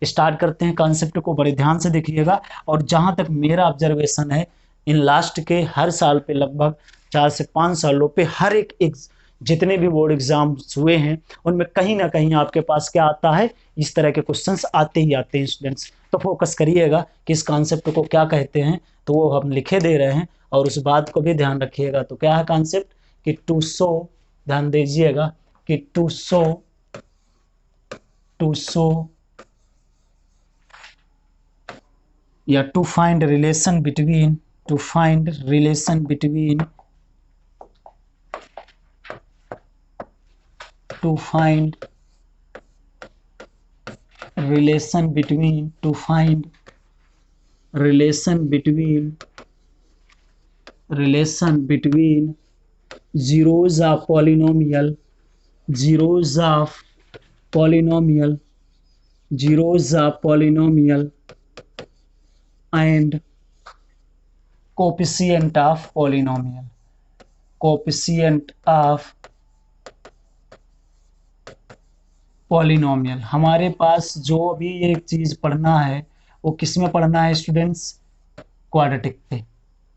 start करते हैं concept को, बड़े ध्यान से देखिएगा। और जहां तक मेरा ऑब्जर्वेशन है, इन लास्ट के हर साल पे लगभग 4 से 5 सालों पे हर एक जितने भी बोर्ड एग्जाम्स हुए हैं उनमें कहीं ना कहीं आपके पास क्या आता है? इस तरह के क्वेश्चंस आते ही आते हैं स्टूडेंट्स। तो फोकस करिएगा कि इस कॉन्सेप्ट को क्या कहते हैं, तो वो हम लिखे दे रहे हैं और उस बात को भी ध्यान रखिएगा। तो क्या है कॉन्सेप्ट? कि टू शो, ध्यान दीजिएगा, कि टू शो या to find relation between to find relation between zeros of polynomial and coefficient of polynomial। हमारे पास जो अभी एक चीज पढ़ना है वो किस में पढ़ना है स्टूडेंट्स? क्वाड्रेटिक पे।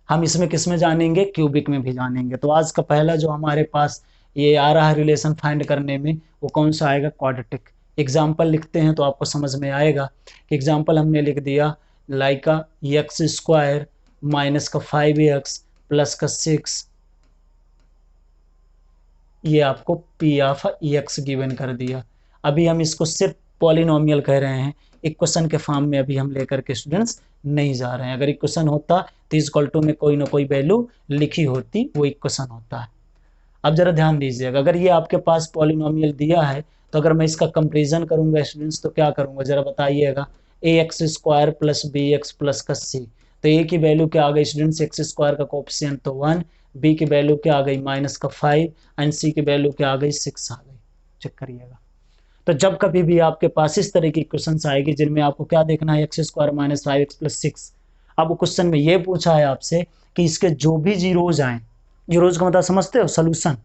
हम इसमें किस में जानेंगे? क्यूबिक में भी जानेंगे। तो आज का पहला जो हमारे पास ये आ रहा है रिलेशन फाइंड करने में, वो कौन सा आएगा? क्वाड्रेटिक। एग्जाम्पल लिखते हैं तो आपको समझ में आएगा कि एग्जाम्पल हमने लिख दिया लाइक एक्स स्क्वायर माइनस का 5x प्लस का 6, ये आपको पी ऑफ एक्स गिवन कर दिया। अभी हम इसको सिर्फ पॉलिनोमियल कह रहे हैं, इक्वेशन के फॉर्म में अभी हम लेकर के स्टूडेंट्स नहीं जा रहे हैं। अगर इक्वेशन होता तो इक्वल टू में कोई ना कोई वैल्यू लिखी होती, वो इक्वेशन होता है। अब जरा ध्यान दीजिएगा, अगर ये आपके पास पॉलिनोमियल दिया है तो अगर मैं इसका कंपेरिजन करूंगा स्टूडेंट्स तो क्या करूंगा जरा बताइएगा? ax square plus bx plus का c। तो a की वैल्यू क्या आ गई स्टूडेंट्स? एक्स स्क्वायर का कोएफिशिएंट तो 1, b की वैल्यू क्या आ गई? माइनस का 5 एंड c की वैल्यू क्या आ गई? 6 आ गई। चेक करिएगा। तो जब कभी भी आपके पास इस तरह की क्वेश्चंस आएगी जिनमें आपको क्या देखना है? X square minus 5x plus 6। अब क्वेश्चन में ये पूछा है आपसे कि इसके जो भी जीरोज आए, जीरोज का मतलब समझते हो? सोल्यूशन।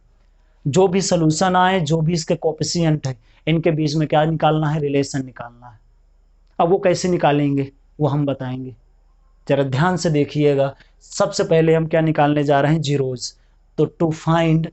जो भी सोल्यूशन आए, जो भी इसके कोएफिशिएंट है, इनके बीच में क्या निकालना है? रिलेशन निकालना है। अब वो कैसे निकालेंगे वो हम बताएंगे, जरा ध्यान से देखिएगा। सबसे पहले हम क्या निकालने जा रहे हैं? जीरोज। तो टू फाइंड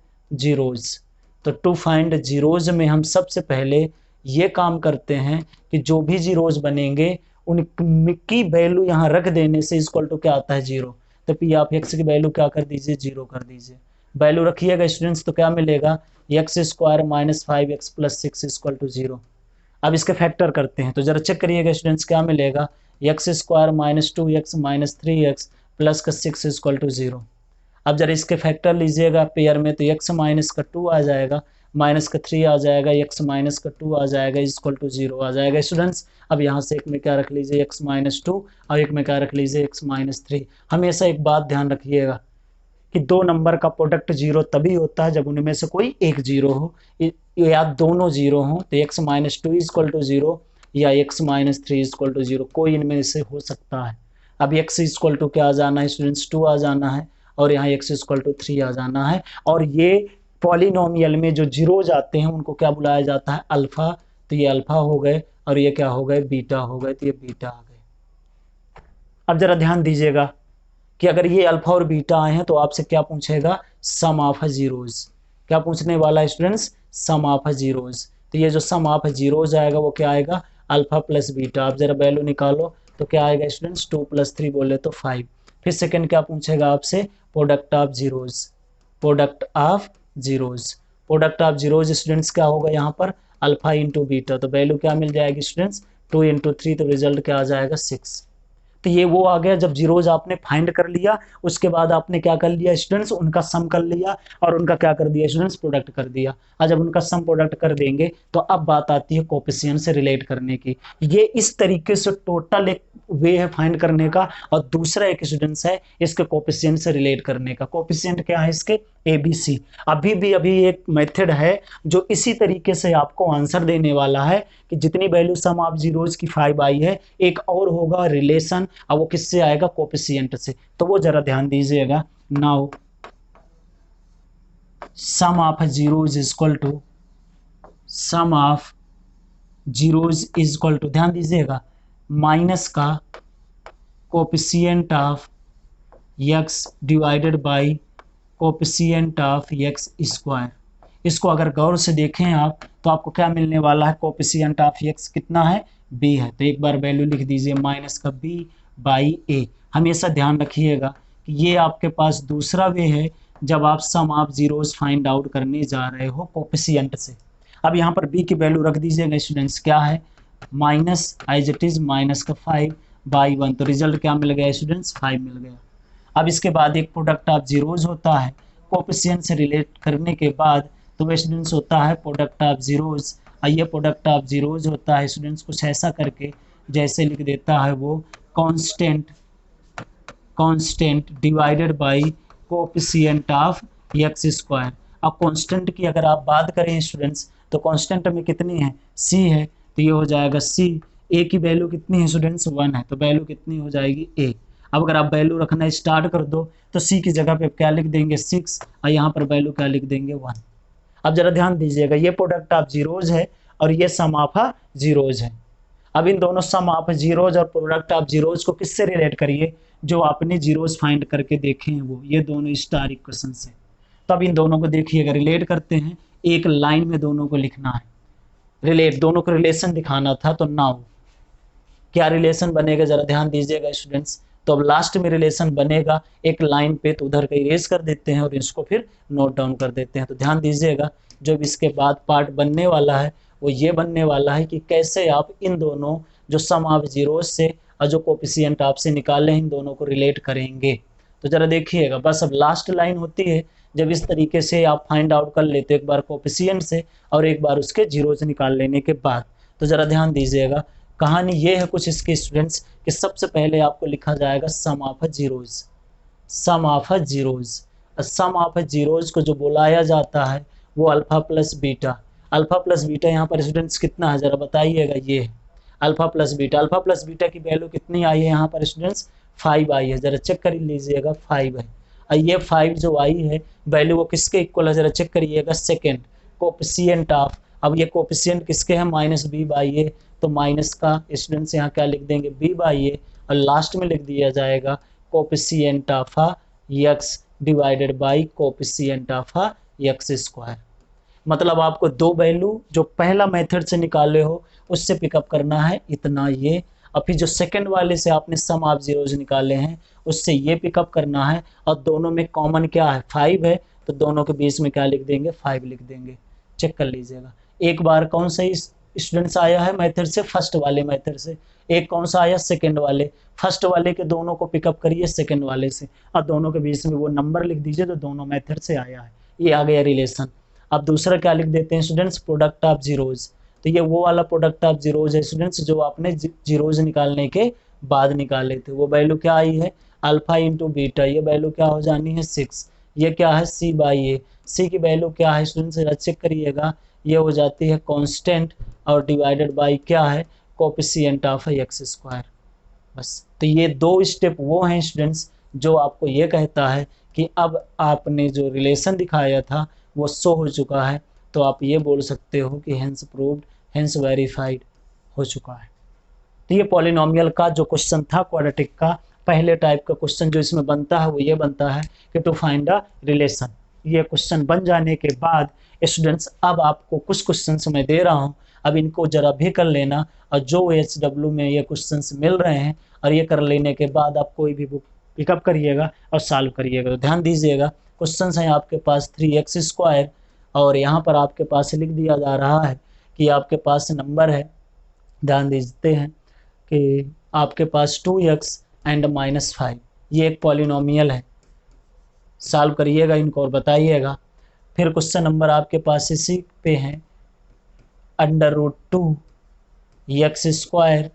जीरोज में हम सबसे पहले ये काम करते हैं कि जो भी जीरोज बनेंगे उनकी वैल्यू यहाँ रख देने से इक्वल टू क्या आता है? जीरो। तो पी ऑफ एक्स की वैल्यू क्या कर दीजिए? जीरो कर दीजिए। वैल्यू रखिएगा स्टूडेंट्स तो क्या मिलेगा? X square minus 5x plus 6 equal to zero. अब इसके फैक्टर करते हैं तो जरा चेक करिएगा स्टूडेंट्स क्या मिलेगा? X square minus 2x minus 3x plus का 6 इक्वल टू जीरो। अब जरा इसके फैक्टर लीजिएगा पेयर में तो x माइनस का 2 आ जाएगा, माइनस का 3 आ जाएगा, x माइनस का 2 आ जाएगा, इक्वल टू जीरो आ जाएगा स्टूडेंट्स। अब यहाँ से एक में क्या रख लीजिए? x माइनस 2 और एक में क्या रख लीजिए? x minus 3। हमेशा एक बात ध्यान रखिएगा कि दो नंबर का प्रोडक्ट जीरो तभी होता है जब उनमें से कोई एक जीरो हो या दोनों जीरो हो। तो x minus 2 equal to zero या x minus 3 equal to zero, कोई इनमें से हो सकता है। अब x इक्वल टू क्या आ जाना है स्टूडेंट्स? 2 आ जाना है और यहाँ x इक्वल टू 3 आ जाना है। और ये पॉलिनोमियल में जो जीरोज आते हैं उनको क्या बुलाया जाता है? अल्फा। तो ये अल्फा हो गए और ये क्या हो गए? बीटा हो गए। तो ये बीटा आ गए। अब जरा ध्यान दीजिएगा कि अगर ये अल्फा और बीटा आए हैं तो आपसे क्या पूछेगा? सम ऑफ जीरोज। क्या पूछने वाला है स्टूडेंट्स? Some of zeros. तो ये जो सम ऑफ जीरोज आएगा वो क्या आएगा? Alpha plus beta. आप जरा वैल्यू निकालो तो क्या आएगा स्टूडेंट्स? 2 प्लस 3 बोले तो 5। फिर सेकंड क्या पूछेगा आपसे? Product of zeros. Product of zeros students क्या होगा यहाँ पर? Alpha into beta. तो वैल्यू क्या मिल जाएगी स्टूडेंट्स? 2 इंटू 3। तो रिजल्ट क्या आ जाएगा? 6। तो ये वो आ गया जब जीरोज आपने फाइंड कर लिया, उसके बाद आपने क्या कर लिया स्टूडेंट्स? उनका सम कर लिया और उनका क्या कर दिया स्टूडेंट्स? प्रोडक्ट कर दिया। और जब उनका सम प्रोडक्ट कर देंगे तो अब बात आती है कोएफिशिएंट से रिलेट करने की। ये इस तरीके से टोटल एक वे है फाइंड करने का, और दूसरा एक स्टूडेंट्स है इसके कोएफिशिएंट से रिलेट करने का। कोएफिशिएंट क्या है इसके? ABC। अभी एक मेथड है जो इसी तरीके से आपको आंसर देने वाला है कि जितनी वैल्यू सम ऑफ जीरोज की 5 आई है, एक और होगा रिलेशन, अब वो किससे आएगा? कोएफिशिएंट से। तो वो जरा ध्यान दीजिएगा। Now sum of zeros equal to ध्यान दीजिएगा माइनस का coefficient of x divided by coefficient of x square. इसको अगर गौर से देखें आप तो आपको क्या मिलने वाला है? कोएफिशिएंट ऑफ x कितना है? b है। तो एक बार वैल्यू लिख दीजिए माइनस का b बाई a। हमेशा ध्यान रखिएगा कि ये आपके पास दूसरा वे है जब आप सम ऑफ जीरोज फाइंड आउट करने जा रहे हो कोएफिशिएंट से। अब यहाँ पर b की वैल्यू रख दीजिएगा स्टूडेंट्स, क्या है? Minus as it is minus का 5 बाई 1। तो रिजल्ट क्या मिल गया स्टूडेंट्स? 5 मिल गया। अब इसके बाद एक प्रोडक्ट ऑफ जीरोज होता है कोएफिशिएंट से रिलेट करने के बाद, तो वह स्टूडेंट्स होता है प्रोडक्ट ऑफ जीरोज। ये प्रोडक्ट ऑफ जीरोज होता है स्टूडेंट्स कुछ ऐसा करके जैसे लिख देता है वो constant divided by coefficient of x square. अब कांस्टेंट की अगर आप बात करें स्टूडेंट्स तो कांस्टेंट में कितनी है, सी है, तो ये हो जाएगा सी। ए की वैल्यू कितनी है स्टूडेंट्स, 1 है, तो वैल्यू कितनी हो जाएगी ए। अब अगर आप वैल्यू रखना स्टार्ट कर दो तो सी की जगह पे क्या लिख देंगे 6 और यहाँ पर वैल्यू क्या लिख देंगे 1। अब जरा ध्यान दीजिएगा ये प्रोडक्ट ऑफ जीरोज है और ये सम ऑफ जीरोज है। अब इन दोनों सम ऑफ जीरोज और प्रोडक्ट ऑफ जीरोज को किससे रिलेट करिए, जो आपने जीरोज फाइंड करके देखे हैं वो, ये दोनों स्टार इक्वेशन से। तो अब इन दोनों को देखिएगा रिलेट करते हैं, एक लाइन में दोनों को लिखना है, रिलेट दोनों को रिलेशन दिखाना था। तो नाउ क्या रिलेशन बनेगा जरा ध्यान दीजिएगा स्टूडेंट्स। तो अब लास्ट में रिलेशन बनेगा एक लाइन पे, तो उधर का इरेज कर देते हैं और इसको फिर नोट डाउन कर देते हैं। तो ध्यान दीजिएगा जो इसके बाद पार्ट बनने वाला है वो ये बनने वाला है कि कैसे आप इन दोनों जो सम ऑफ जीरोज से और जो कोएफिशिएंट आपसे निकाले इन दोनों को रिलेट करेंगे। तो जरा देखिएगा बस अब लास्ट लाइन होती है जब इस तरीके से आप फाइंड आउट कर लेते एक बार कोएफिशिएंट से और एक बार उसके जीरोज निकाल लेने के बाद। तो जरा ध्यान दीजिएगा कहानी ये है कुछ इसके स्टूडेंट्स कि सबसे पहले आपको लिखा जाएगा sum of zeros. Sum of zeros, sum of zeros को जो बुलाया जाता है वो alpha plus beta. Alpha plus beta यहाँ पर स्टूडेंट्स कितना है जरा बताइएगा, ये alpha plus beta. Alpha plus beta की वैल्यू कितनी आई है यहाँ पर स्टूडेंट्स 5 आई है, जरा चेक कर लीजिएगा 5 है। और ये 5 जो आई है वैल्यू वो किसके इक्वल है जरा चेक करिएगा, सेकेंड कोएफिशिएंट ऑफ। अब ये कोएफिशिएंट किसके हैं माइनस बी बाई ए, तो माइनस का स्टूडेंट्स यहाँ क्या लिख देंगे बी बाई ए और लास्ट में लिख दिया जाएगा coefficient of x divided by coefficient of x square. मतलब आपको दो वैल्यू जो पहला मेथड से निकाले हो उससे पिकअप करना है इतना ये, और फिर जो सेकंड वाले से आपने सम ऑफ जीरोज निकाले हैं उससे ये पिकअप करना है, और दोनों में कॉमन क्या है 5 है, तो दोनों के बीच में क्या लिख देंगे 5 लिख देंगे। चेक कर लीजिएगा एक बार कौन सा स्टूडेंट्स आया है मेथड से, फर्स्ट वाले मेथड से, एक कौन सा आया सेकंड वाले। फर्स्ट वाले के दोनों को पिकअप करिए सेकंड वाले से और दोनों के बीच में वो नंबर लिख दीजिए तो दोनों मेथड से आया है, ये आ गया रिलेशन। अब दूसरा क्या लिख देते हैं स्टूडेंट्स प्रोडक्ट ऑफ जीरोज। तो ये वो वाला प्रोडक्ट ऑफ जीरोज है स्टूडेंट्स जो आपने जीरोज निकालने के बाद निकाले थे। वो वैल्यू क्या आई है अल्फा इंटू बीटा, ये वैल्यू क्या हो जानी है 6। ये क्या है सी बाई ए, सी की वैल्यू क्या है स्टूडेंट्स चेक करिएगा, ये हो जाती है कांस्टेंट और डिवाइडेड बाय क्या है कोएफिशिएंट ऑफ एक्स स्क्वायर। बस तो ये दो स्टेप वो हैं स्टूडेंट्स जो आपको ये कहता है कि अब आपने जो रिलेशन दिखाया था वो शो हो चुका है, तो आप ये बोल सकते हो कि हेंस प्रूव्ड हेंस वेरीफाइड हो चुका है। तो ये पॉलिनोमियल का जो क्वेश्चन था क्वाड्रेटिक का पहले टाइप का क्वेश्चन जो इसमें बनता है वो ये बनता है कि टू फाइंड अ रिलेशन। ये क्वेश्चन बन जाने के बाद स्टूडेंट्स अब आपको कुछ क्वेश्चंस मैं दे रहा हूँ, अब इनको जरा भी कर लेना, और जो HW में ये क्वेश्चंस मिल रहे हैं और ये कर लेने के बाद आप कोई भी बुक पिकअप करिएगा और सॉल्व करिएगा। तो ध्यान दीजिएगा क्वेश्चंस हैं आपके पास 3x स्क्वायर, और यहाँ पर आपके पास लिख दिया जा रहा है कि आपके पास नंबर है, ध्यान दीजिए हैं कि आपके पास 2x एंड -5, ये एक पॉलिनोमियल है। सॉल्व करिएगा इनको और बताइएगा। फिर क्वेश्चन नंबर आपके पास इसी पे है √2 x square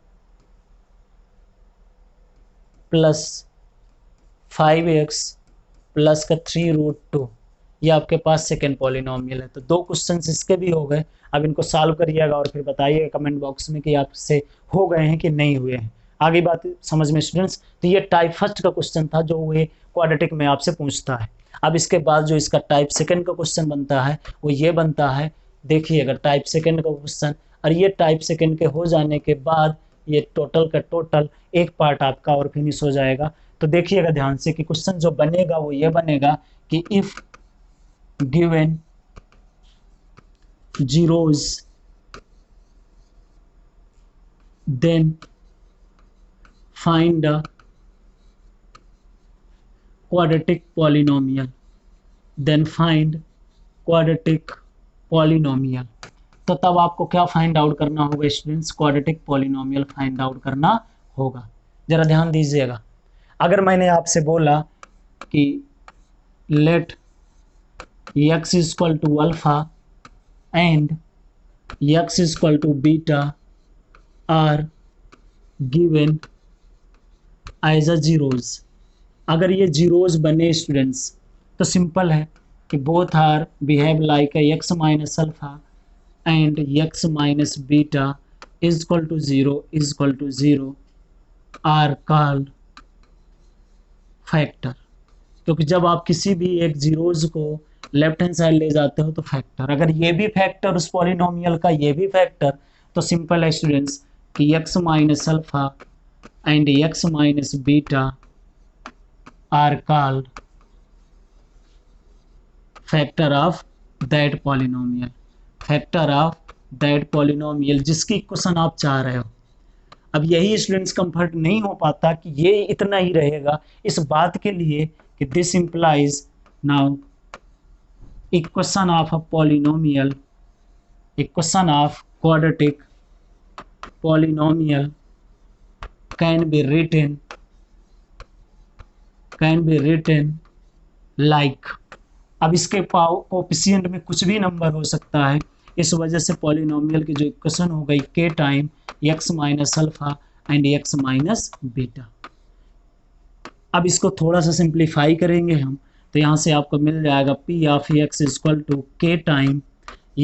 plus 5x plus का 3√2, ये आपके पास सेकेंड पॉलिनोमियल है। तो दो क्वेश्चन इसके भी हो गए, अब इनको सॉल्व करिएगा और फिर बताइएगा कमेंट बॉक्स में कि आपसे हो गए हैं कि नहीं हुए हैं। आगे बात समझ में स्टूडेंट्स। तो ये टाइप फर्स्ट का क्वेश्चन था जो ये क्वाड्रेटिक में आपसे पूछता है। अब इसके बाद जो इसका टाइप सेकंड का क्वेश्चन बनता है वो ये बनता है, देखिएगा टाइप सेकंड का क्वेश्चन, और ये टाइप सेकंड के हो जाने के बाद ये टोटल का टोटल एक पार्ट आपका और फिनिश हो जाएगा। तो देखिएगा ध्यान से कि क्वेश्चन जो बनेगा वो ये बनेगा कि if given zeros then find the quadratic polynomial, then find quadratic polynomial। तो तब आपको क्या फाइंड आउट करना होगा students, quadratic polynomial find out करना होगा। जरा ध्यान दीजिएगा, अगर मैंने आपसे बोला कि let x equal to alpha and x equal to beta are given as a zeros. अगर ये जीरोज बने स्टूडेंट्स तो सिंपल है कि both are behave like x minus alpha and x minus beta is equal to zero are called factor. क्योंकि जब आप किसी भी एक जीरोज को लेफ्ट हैंड साइड ले जाते हो तो फैक्टर, अगर ये भी फैक्टर उस पॉलिनोमियल का ये भी फैक्टर, तो सिंपल है स्टूडेंट्स कि x minus alpha and x minus beta are called factor of that polynomial, factor of that polynomial जिसकी इक्वेशन आप चाह रहे हो। अब यही स्टूडेंट्स कंफर्ट नहीं हो पाता कि ये इतना ही रहेगा, इस बात के लिए कि this implies now equation of a polynomial, equation of quadratic polynomial can be written like. अब इसके कोएफिशिएंट में कुछ भी नंबर हो सकता है, इस वजह से पॉलिनोमियल की जो इक्वेशन हो गई k time x minus alpha and x minus beta. अब इसको थोड़ा सा सिंप्लीफाई करेंगे हम, तो यहाँ से आपको मिल जाएगा p of x equal to k time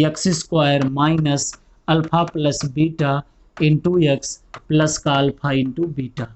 x square minus alpha plus beta into x plus का अल्फा इंटू बीटा।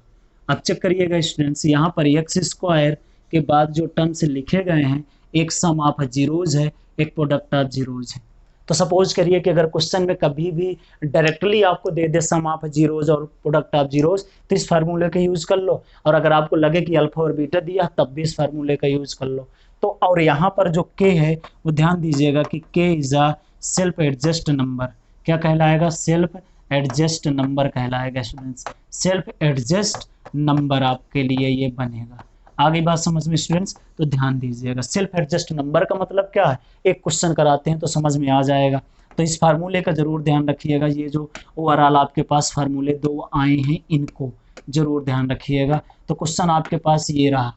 अब चेक करिएगा स्टूडेंट्स, यहाँ पर एक्स स्क्वायर के बाद जो टर्म्स लिखे गए हैं, एक सम ऑफ जीरोज है, एक प्रोडक्ट ऑफ जीरोज है। तो सपोज करिए कि अगर क्वेश्चन में कभी भी डायरेक्टली आपको दे दे सम ऑफ जीरोज और प्रोडक्ट ऑफ जीरोज, तो इस फार्मूले का यूज़ कर लो, और अगर आपको लगे कि अल्फा और बीटा दिया तब भी इस फार्मूले का यूज़ कर लो। तो और यहाँ पर जो k है वो ध्यान दीजिएगा कि k is a self adjust number. क्या कहलाएगा? सेल्फ एडजस्ट नंबर कहलाएगा स्टूडेंट्स। सेल्फ एडजस्ट नंबर आपके लिए ये बनेगा। आगे बात समझ में स्टूडेंट्स? तो ध्यान दीजिएगा, सेल्फ एडजस्ट नंबर का मतलब क्या है, एक क्वेश्चन कराते हैं तो समझ में आ जाएगा। तो इस फार्मूले का जरूर ध्यान रखिएगा, ये जो ओवरऑल आपके पास फार्मूले दो आए हैं इनको जरूर ध्यान रखिएगा। तो क्वेश्चन आपके पास ये रहा,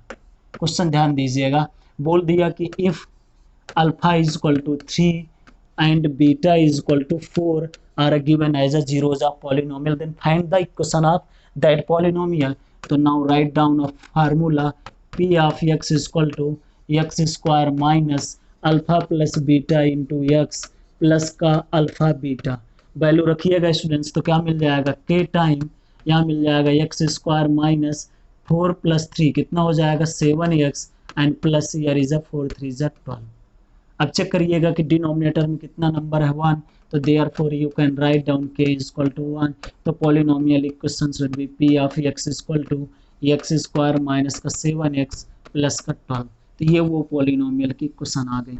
क्वेश्चन ध्यान दीजिएगा, बोल दिया कि if alpha is equal to 3 and beta is equal to 4 are given as a zeros of polynomial, then find the equation of that polynomial. तो now write down a formula p of x equal to x square minus alpha plus beta into x plus का alpha beta. Value रखिएगा students, तो क्या मिल जाएगा k time, यहाँ मिल जाएगा x square minus 4 plus 3 कितना हो जाएगा 7x and plus year is a 4 3 is a 12। अब चेक करिएगा कि डिनोमिनेटर में कितना नंबर है 1, तो therefore you can write down k is equal to 1। तो polynomial equation should be p of x equal to x square minus का 7x plus का 12। तो ये वो पॉलिनोमियल की इक्वेशन आ गई।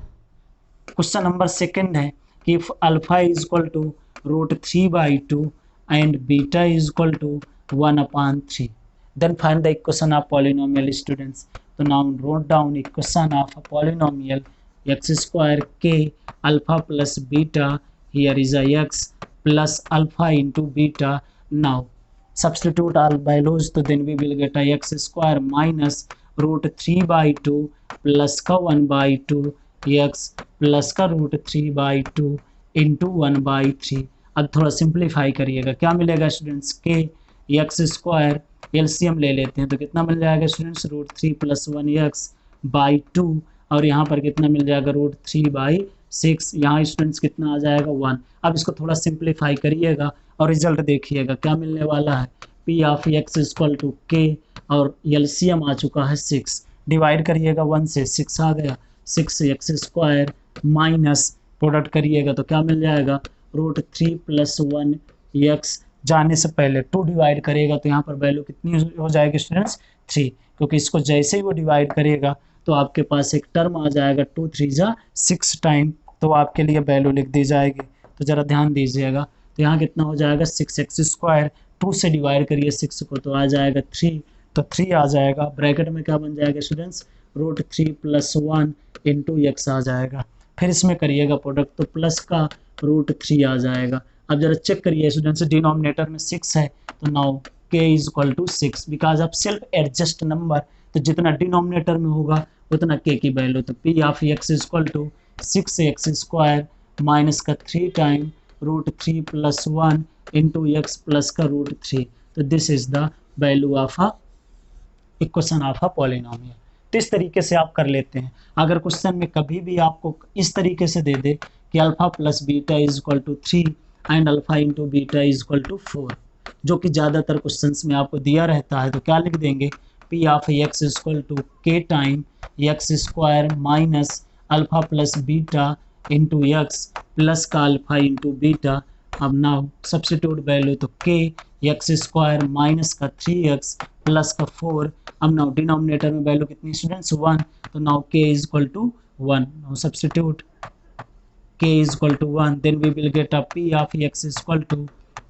क्वेश्चन नंबर सेकंड है कि if alpha is equal to √3/2 and beta is equal to 1/3, then find the equation of polynomial students. So now wrote down equation of a polynomial x square k alpha plus beta, here is a x plus alpha into beta. Now substitute all values, तो then we will get a x square minus √3/2 plus का 1/2 x plus का √3/2 into 1/3। अब थोड़ा simplify करिएगा, क्या मिलेगा students, k x square LCM ले लेते हैं तो कितना मिल जाएगा स्टूडेंट्स, √3 + 1x/2, और यहाँ पर कितना मिल जाएगा √3/6, यहाँ स्टूडेंट्स कितना आ जाएगा 1। अब इसको थोड़ा सिंप्लीफाई करिएगा और रिजल्ट देखिएगा क्या मिलने वाला है, p of x equal to k और एलसीएम आ चुका है 6, डिवाइड करिएगा 1 से 6 आ गया, 6x स्क्वायर माइनस प्रोडक्ट करिएगा तो क्या मिल जाएगा √3 + 1x, जाने से पहले 2 डिवाइड करेगा तो यहाँ पर वैल्यू कितनी हो जाएगी स्टूडेंट्स 3, क्योंकि इसको जैसे ही वो डिवाइड करेगा तो आपके पास एक टर्म आ जाएगा 2 3 = 6 टाइम, तो आपके लिए वैल्यू लिख दी जाएगी। तो ज़रा ध्यान दीजिएगा, तो यहाँ कितना हो जाएगा 6x स्क्वायर, 2 से डिवाइड करिए 6 को तो आ जाएगा 3, तो 3 आ जाएगा, ब्रैकेट में क्या बन जाएगा स्टूडेंट्स √3 + 1 इंटू x आ जाएगा, फिर इसमें करिएगा प्रोडक्ट तो प्लस का √3 आ जाएगा। अब जरा चेक करिए स्टूडेंट्स, डिनोमिनेटर में 6 है तो now k is equal to 6, because of self adjust number, तो जितना डिनोमिनेटर में होगा उतना k की वैल्यू, तो p of x is equal to 6x square minus का 3 time root 3 plus 1 into x plus का रूट 3। तो this is the value of a equation of a polynomial. तो इस तरीके से आप कर लेते हैं। अगर क्वेश्चन में कभी भी आपको इस तरीके से दे दे कि alpha plus beta is equal to 3 and alpha into beta is equal to 4, जो कि ज़्यादातर क्वेश्चंस में आपको दिया रहता है, तो क्या लिख देंगे, P of X is equal to K time X square minus alpha plus beta into x plus का अल्फा इंटू बीटा। अब नाउ सब्स्टिट्यूट वैल्यू, तो के एक्स स्क्वायर माइनस का 3x प्लस का 4। अब नाउ डिनोमिनेटर में value कितनी students 1, तो now k is equal to 1। Now substitute k is equal to 1, then we will get a p of x is equal to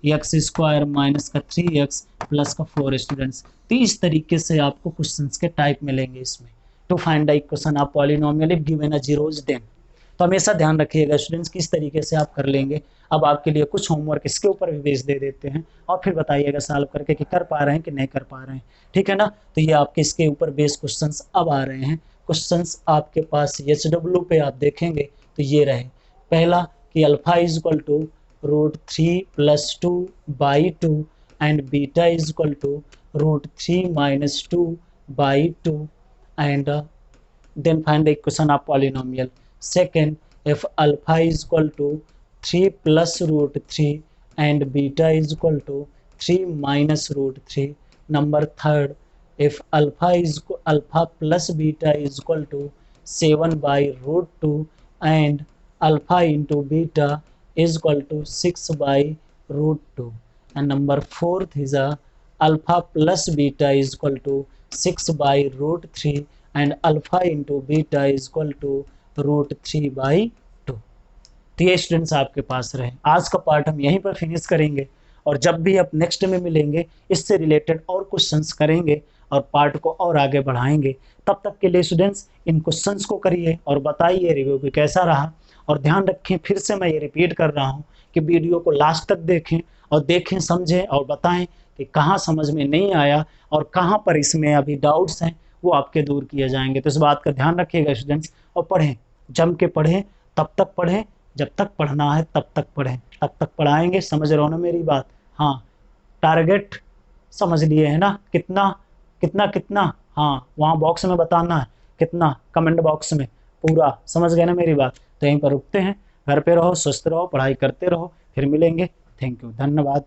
x square minus का 3x plus का 4 students. तो इस तरीके से आपको क्वेश्चंस के टाइप मिलेंगे इसमें। To find the equation of polynomial if given a zeros then. तो हमेशा ध्यान रखिएगा स्टूडेंट्स किस तरीके से आप कर लेंगे। अब आपके लिए कुछ होमवर्क इसके ऊपर भी बेस दे देते हैं और फिर बताइएगा सॉल्व करके कि कर पा रहे हैं कि नहीं कर पा रहे हैं, ठीक है ना। तो ये आपके इसके ऊपर बेस क्वेश्चंस अब आ रहे हैं। क्वेश्चंस आपके पास HW पे आप देखेंगे तो ये रहे। पहला कि alpha is equal to root 3 plus 2 by 2 and beta is equal to root 3 minus 2 by 2 and then find the equation of polynomial. Second, if alpha is equal to 3 plus root 3 and beta is equal to 3 minus root 3. Number third, if alpha plus beta is equal to 7 by root 2 and alpha into beta is equal to 6 by root 2. And number fourth is alpha plus beta is equal to 6 by root 3 and alpha into beta is equal to root 3 by 2। तो ये students आपके पास रहे। आज का part हम यहीं पर finish करेंगे और जब भी आप नेक्स्ट में मिलेंगे इससे रिलेटेड और क्वेश्चंस करेंगे और पार्ट को और आगे बढ़ाएंगे। तब तक के लिए स्टूडेंट्स इन क्वेश्चंस को करिए और बताइए रिव्यू भी कैसा रहा। और ध्यान रखें, फिर से मैं ये रिपीट कर रहा हूँ कि वीडियो को लास्ट तक देखें और देखें, समझें और बताएं कि कहाँ समझ में नहीं आया और कहाँ पर इसमें अभी डाउट्स हैं, वो आपके दूर किए जाएंगे। तो इस बात का ध्यान रखिएगा स्टूडेंट्स और पढ़ें, जम के पढ़ें, तब तक पढ़ें जब तक पढ़ना है तब तक पढ़ें, तब तक पढ़ाएंगे। समझ रहे हो ना मेरी बात? हाँ, टारगेट समझ लिए है ना, कितना कितना कितना, हाँ वहाँ बॉक्स में बताना है कितना, कमेंट बॉक्स में पूरा। समझ गए ना मेरी बात? तो यहीं पर रुकते हैं। घर पे रहो, स्वस्थ रहो, पढ़ाई करते रहो, फिर मिलेंगे। थैंक यू, धन्यवाद।